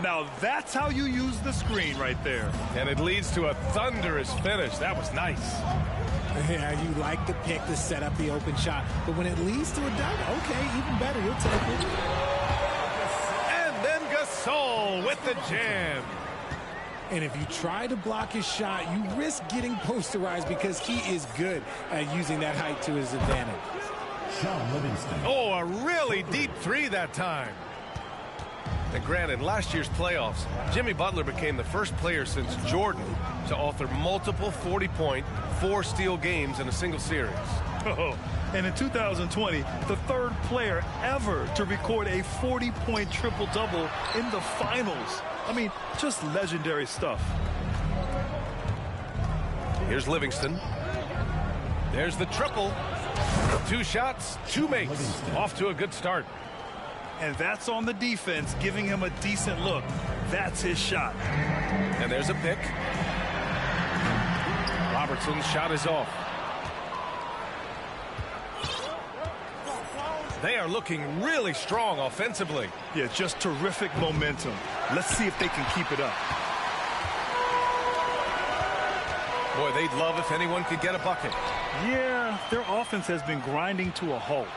Now that's how you use the screen right there. And it leads to a thunderous finish. That was nice. Yeah, you like the pick to set up the open shot, but when it leads to a dunk, okay, even better, you'll take it. And then Gasol with the jam. And if you try to block his shot, you risk getting posterized because he is good at using that height to his advantage. Sean Livingston. Oh, a really deep 3 that time. And granted, last year's playoffs, Jimmy Butler became the first player since Jordan to author multiple 40-point, 4-steal games in a single series. Oh, and in 2020, the third player ever to record a 40-point triple-double in the finals. I mean, just legendary stuff. Here's Livingston. There's the triple. 2 shots, 2 makes. Off to a good start. And that's on the defense, giving him a decent look. That's his shot. And there's a pick. Robertson's shot is off. They are looking really strong offensively. Yeah, just terrific momentum. Let's see if they can keep it up. Boy, they'd love if anyone could get a bucket. Yeah, their offense has been grinding to a halt.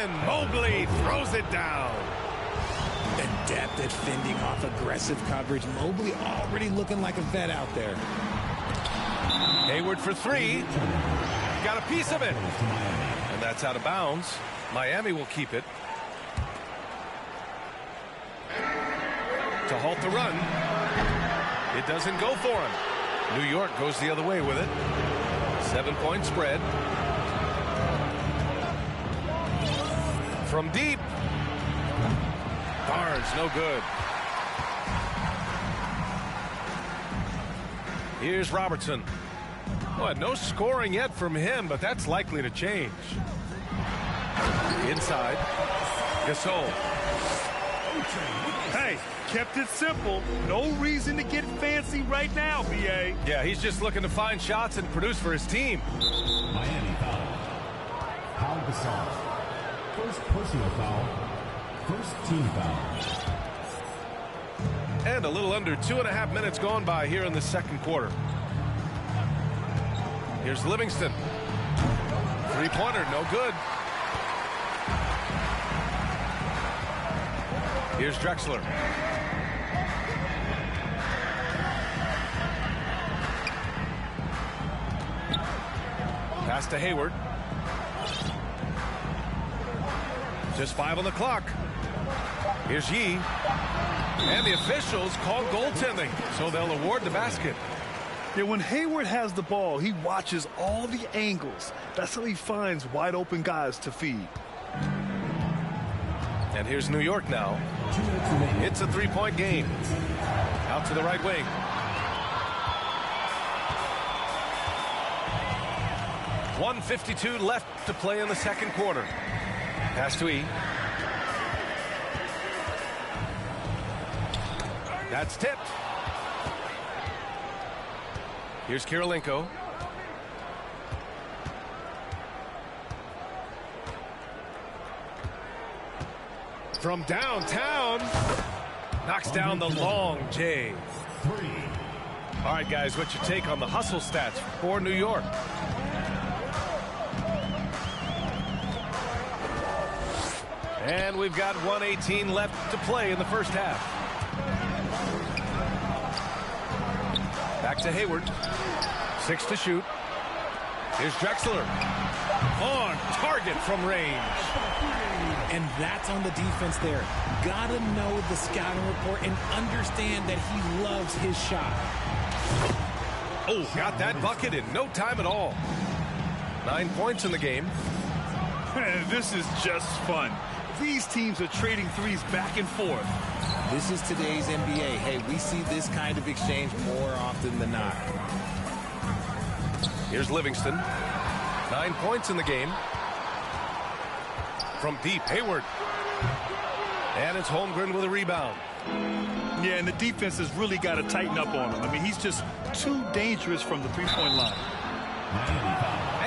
And Mobley throws it down. Adept at fending off aggressive coverage. Mobley already looking like a vet out there. Hayward for 3. Got a piece of it. And that's out of bounds. Miami will keep it. To halt the run. It doesn't go for him. New York goes the other way with it. 7-point spread. From deep. Barnes, no good. Here's Robertson. Well, no scoring yet from him, but that's likely to change. Inside. Gasol. Hey, kept it simple. No reason to get fancy right now, BA. Yeah, he's just looking to find shots and produce for his team. Miami foul. Pau Gasol. First personal foul. First team foul. And a little under 2.5 minutes gone by here in the second quarter. Here's Livingston. 3-pointer, no good. Here's Drexler. Pass to Hayward. Just 5 on the clock. Here's Yee. And the officials call goaltending, so they'll award the basket. Yeah, when Hayward has the ball, he watches all the angles. That's how he finds wide open guys to feed. And here's New York now. It's a 3-point game. Out to the right wing. .152 left to play in the second quarter. Pass to E. That's tipped. Here's Kirilenko. From downtown. Knocks down the long J. All right, guys, what's your take on the hustle stats for New York? And we've got 1:18 left to play in the first half. Back to Hayward. 6 to shoot. Here's Drexler. On target from range. And that's on the defense there. Gotta know the scouting report and understand that he loves his shot. Oh, got that bucket in no time at all. 9 points in the game. This is just fun. These teams are trading threes back and forth. This is today's NBA. Hey, we see this kind of exchange more often than not. Here's Livingston. 9 points in the game. From deep, Hayward. And it's Holmgren with a rebound. Yeah, and the defense has really got to tighten up on him. I mean, he's just too dangerous from the three-point line.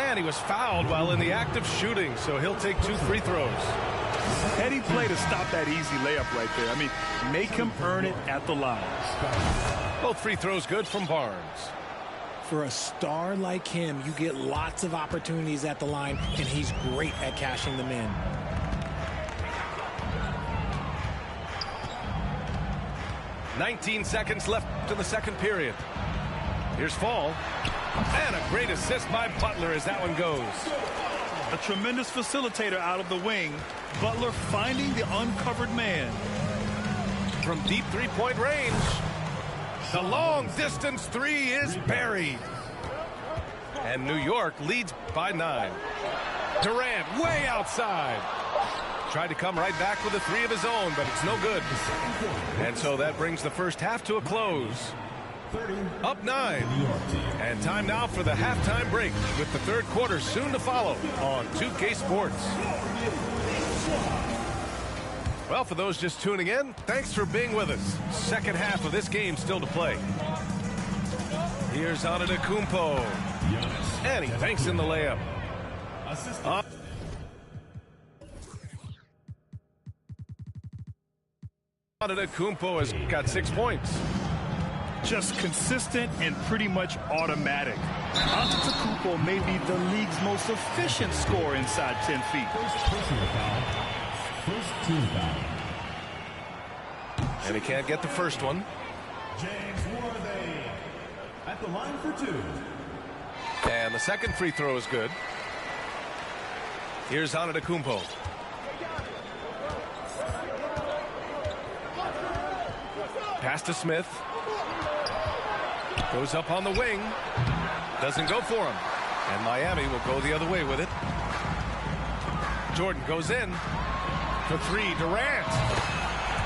And he was fouled while in the act of shooting, so he'll take 2 free throws. Heady play to stop that easy layup right there. I mean, make him earn it at the line. Both free throws good from Barnes. For a star like him, you get lots of opportunities at the line, and he's great at cashing them in. "19 seconds left in the second period. Here's Fall. And a great assist by Butler as that one goes. A tremendous facilitator out of the wing. Butler finding the uncovered man. From deep three-point range. The long-distance three is buried. And New York leads by 9. Durant way outside. Tried to come right back with a three of his own, but it's no good. And so that brings the first half to a close. Up 9. And time now for the halftime break with the third quarter soon to follow on 2K Sports. Well, for those just tuning in, thanks for being with us. Second half of this game still to play. Here's Antetokounmpo. And he banks in the layup. Antetokounmpo has got 6 points. Just consistent and pretty much automatic. Antetokounmpo may be the league's most efficient scorer inside 10 feet. First team foul. And he can't get the first one. James Worthy at the line for 2. And the second free throw is good. Here's Antetokounmpo. Pass to Smith. Goes up on the wing. Doesn't go for him. And Miami will go the other way with it. Jordan goes in. For 3, Durant.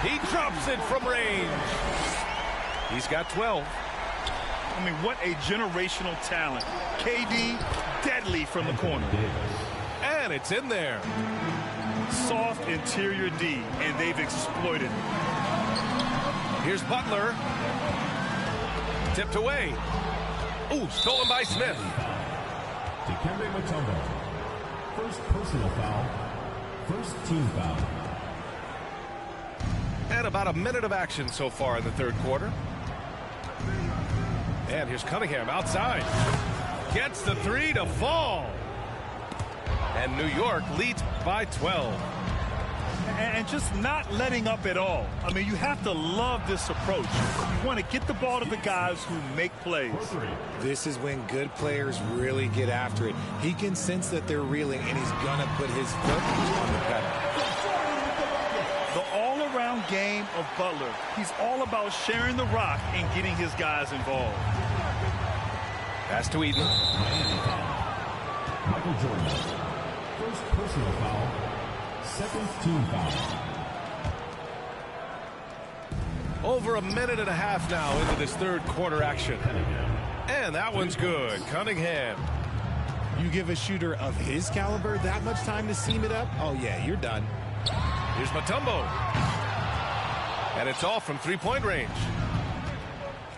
He drops it from range. He's got 12. I mean, what a generational talent. KD, deadly from the corner. And it's in there. Soft interior D, and they've exploited it. Here's Butler. Tipped away. Ooh, stolen by Smith. Dikembe Mutombo. First personal foul. First team foul. And about a minute of action so far in the third quarter. And here's Cunningham outside. Gets the 3 to fall. And New York leads by 12. And just not letting up at all. I mean, you have to love this approach. You want to get the ball to the guys who make plays. This is when good players really get after it. He can sense that they're reeling, and he's going to put his foot on the pedal. The all-around game of Butler. He's all about sharing the rock and getting his guys involved. Pass to Eden. Michael Jordan. First personal foul. Second team foul. Over a minute and a half now into this third quarter action. And that one's good. Cunningham. You give a shooter of his caliber that much time to seam it up? Oh, yeah, you're done. Here's Mutombo. And it's all from three-point range.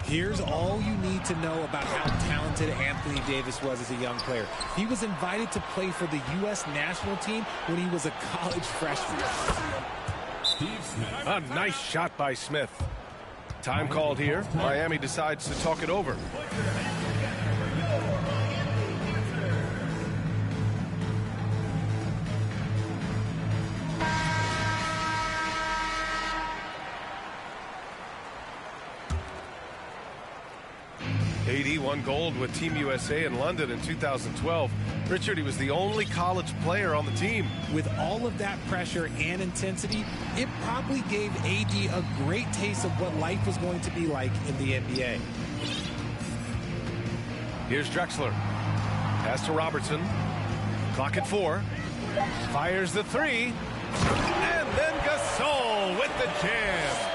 Here's all you need to know about how talented Anthony Davis was as a young player. He was invited to play for the U.S. national team when he was a college freshman. A nice shot by Smith. Time called here. Miami decides to talk it over. KD won gold with Team USA in London in 2012. Richard, he was the only college player on the team. With all of that pressure and intensity, it probably gave AD a great taste of what life was going to be like in the NBA. Here's Drexler. Pass to Robertson. Clock at 4. Fires the 3. And then Gasol with the jam.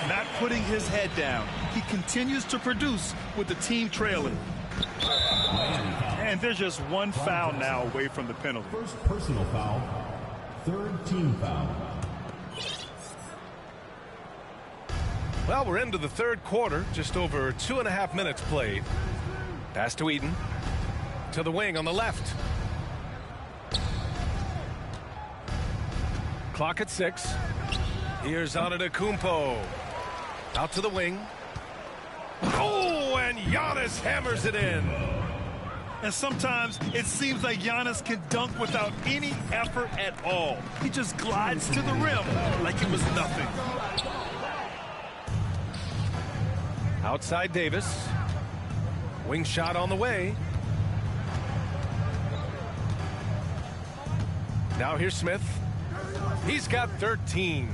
Not putting his head down. He continues to produce with the team trailing. And there's just one foul now away from the penalty. First personal foul, third team foul. Well, we're into the third quarter. Just over 2.5 minutes played. Pass to Eaton. To the wing on the left. Clock at 6. Here's Antetokounmpo. Out to the wing. Oh, and Giannis hammers it in. And sometimes it seems like Giannis can dunk without any effort at all. He just glides to the rim like it was nothing. Outside Davis. Wing shot on the way. Now here's Smith. He's got 13.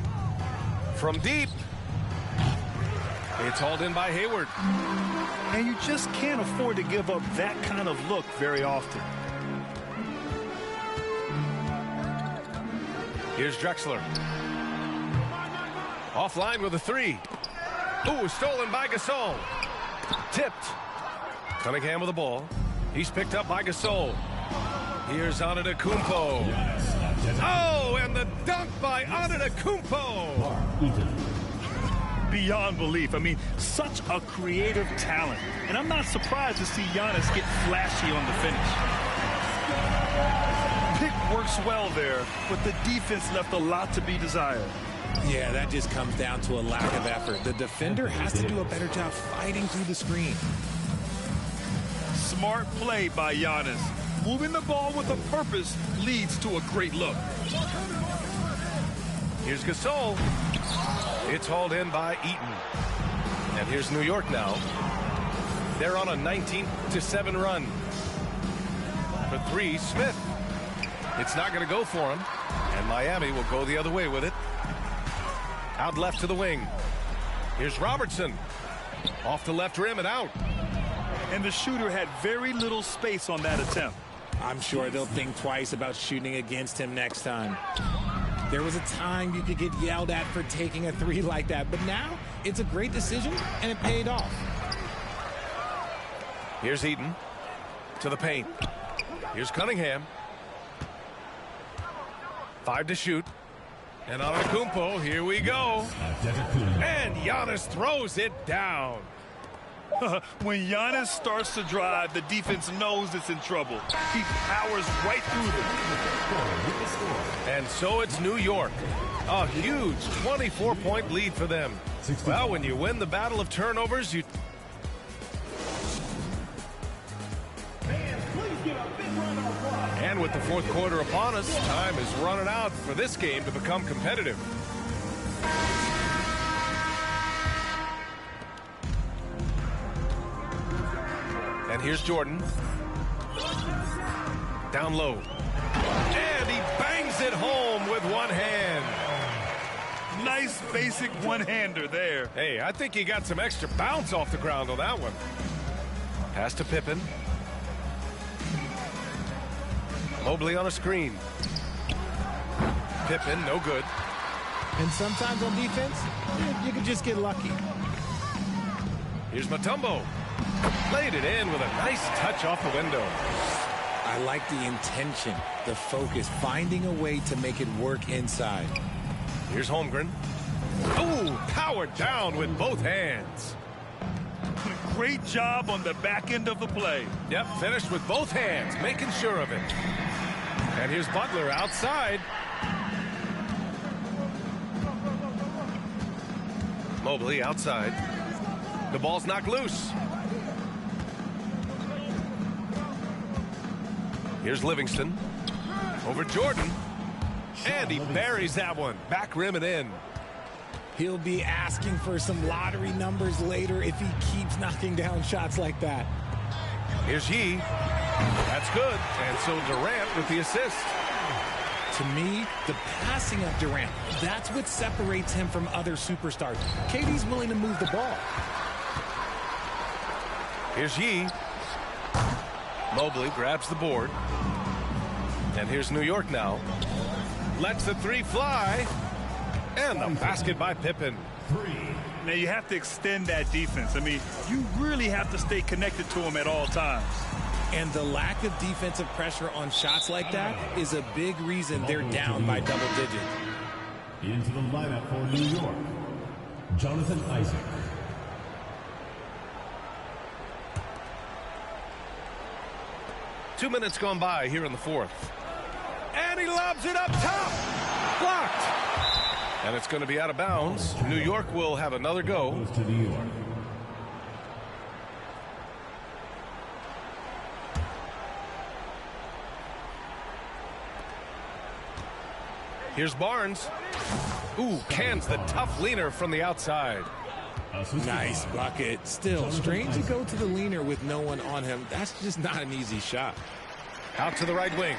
From deep. It's hauled in by Hayward. And you just can't afford to give up that kind of look very often. Here's Drexler. Offline with a 3. Ooh, stolen by Gasol. Tipped. Cunningham with the ball. He's picked up by Gasol. Here's Antetokounmpo. Oh, and the dunk by Antetokounmpo. Beyond belief. I mean, such a creative talent. And I'm not surprised to see Giannis get flashy on the finish. Pick works well there, but the defense left a lot to be desired. Yeah, that just comes down to a lack of effort. The defender has to do a better job fighting through the screen. Smart play by Giannis. Moving the ball with a purpose leads to a great look. Here's Gasol. It's hauled in by Eaton. And here's New York now. They're on a 19-7 run. For 3, Smith. It's not going to go for him. And Miami will go the other way with it. Out left to the wing. Here's Robertson. Off the left rim and out. And the shooter had very little space on that attempt. I'm sure they'll think twice about shooting against him next time. There was a time you could get yelled at for taking a 3 like that, but now it's a great decision and it paid off. Here's Eaton to the paint. Here's Cunningham. 5 to shoot. And Antetokounmpo, here we go. And Giannis throws it down. When Giannis starts to drive, the defense knows it's in trouble. He powers right through them. And so it's New York. A huge 24-point lead for them. Well, when you win the battle of turnovers, you... And with the fourth quarter upon us, time is running out for this game to become competitive. And here's Jordan. Down low. And he bangs it home with one hand. Nice basic one-hander there. Hey, I think he got some extra bounce off the ground on that one. Pass to Pippen. Mobley on a screen. Pippen, no good. And sometimes on defense, you can just get lucky. Here's Mutombo. Played it in with a nice touch off the window. I like the intention, the focus, finding a way to make it work inside. Here's Holmgren. Oh, powered down with both hands. Great job on the back end of the play. Yep, finished with both hands, making sure of it. And here's Butler outside. Mobley outside. The ball's knocked loose. Here's Livingston. Over Jordan. And he buries that one. Back rim and in. He'll be asking for some lottery numbers later if he keeps knocking down shots like that. Here's Yee. That's good. And so Durant with the assist. To me, the passing of Durant, that's what separates him from other superstars. KD's willing to move the ball. Here's Yee. Mobley grabs the board. And here's New York now. Lets the three fly. And the basket by Pippen. Now you have to extend that defense. I mean, you really have to stay connected to him at all times. And the lack of defensive pressure on shots like that is a big reason they're down by double digits. Into the lineup for New York, Jonathan Isaac. Two minutes gone by here in the fourth. And he lobs it up top. Blocked. And it's going to be out of bounds. New York will have another go. Goes to New York. Here's Barnes. Ooh, cans the tough leaner from the outside. Nice bucket. Still, strange to go to the leaner with no one on him. That's just not an easy shot. Out to the right wing.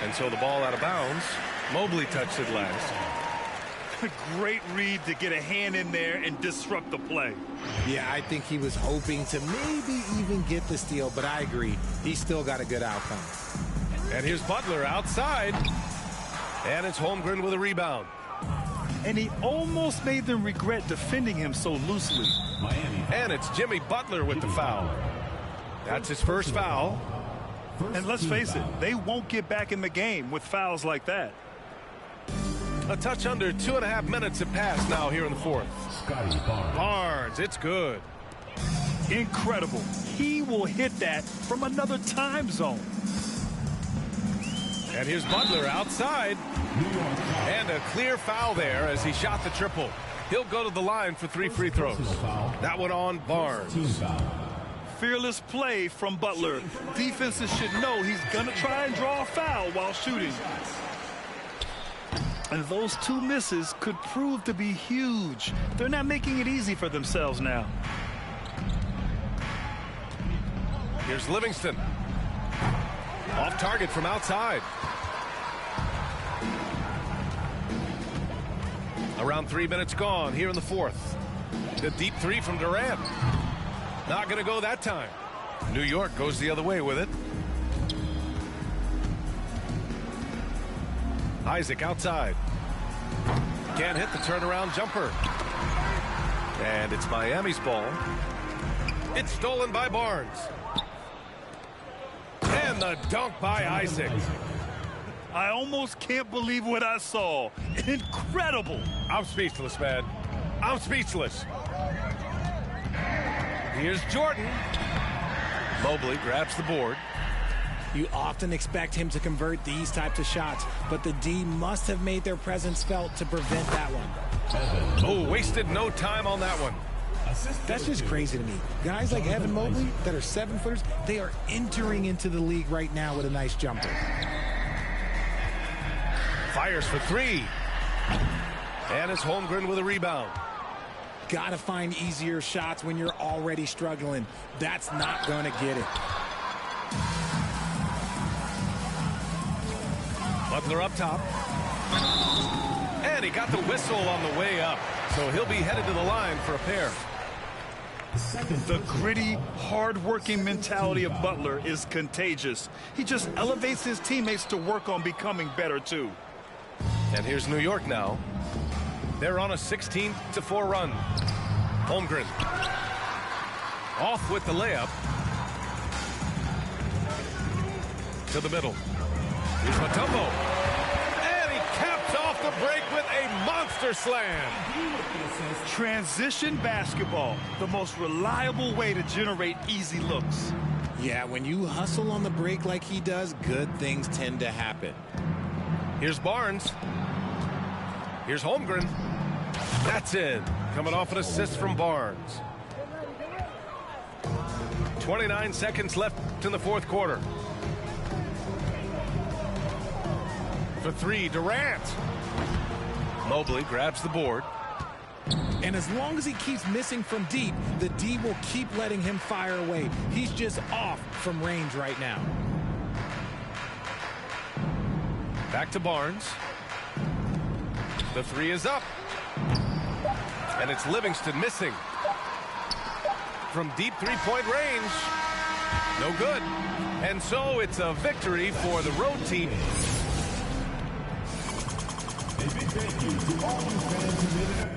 And so the ball out of bounds. Mobley touched it last. Great read to get a hand in there and disrupt the play. Yeah, I think he was hoping to maybe even get the steal, but I agree. He still got a good outcome. And here's Butler outside. And it's Holmgren with a rebound. And he almost made them regret defending him so loosely. And it's Jimmy Butler with the foul. That's his first foul. And let's face it, they won't get back in the game with fouls like that. A touch under 2.5 minutes have passed now here in the fourth. Barnes, it's good. Incredible. He will hit that from another time zone. And here's Butler outside. And a clear foul there as he shot the triple. He'll go to the line for 3 free throws. That one on Barnes. Fearless play from Butler. Defenses should know he's going to try and draw a foul while shooting. And those 2 misses could prove to be huge. They're not making it easy for themselves now. Here's Livingston. Off target from outside. Around 3 minutes gone here in the fourth. The deep three from Durant. Not going to go that time. New York goes the other way with it. Isaac outside. Can't hit the turnaround jumper. And it's Miami's ball. It's stolen by Barnes. And the dunk by Isaac. I almost can't believe what I saw. Incredible. I'm speechless, man. I'm speechless. Here's Jordan. Mobley grabs the board. You often expect him to convert these types of shots, but the D must have made their presence felt to prevent that one. Oh, wasted no time on that one. That's just crazy to me. Guys like Evan Mobley that are 7-footers, they are entering into the league right now with a nice jumper. Fires for 3. And it's Holmgren with a rebound. Gotta find easier shots when you're already struggling. That's not gonna get it. Butler up top. And he got the whistle on the way up. So he'll be headed to the line for a pair. The gritty, hard-working mentality of Butler is contagious. He just elevates his teammates to work on becoming better, too. And here's New York now. They're on a 16-4 run. Holmgren. Off with the layup. To the middle. Here's Mutombo. And he caps off the break with a monster Monster slam. Transition basketball, the most reliable way to generate easy looks. Yeah, when you hustle on the break like he does, good things tend to happen. Here's Barnes. Here's Holmgren. That's in. Coming off an assist from Barnes. 29 seconds left in the fourth quarter. For three, Durant. Mobley grabs the board. And as long as he keeps missing from deep, the D will keep letting him fire away. He's just off from range right now. Back to Barnes. The three is up. And it's Livingston missing. From deep three-point range. No good. And so it's a victory for the road team. A big thank you to all you fans who made it.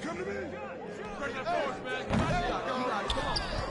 Come to me. Bring that forward, man. You got it. Come on.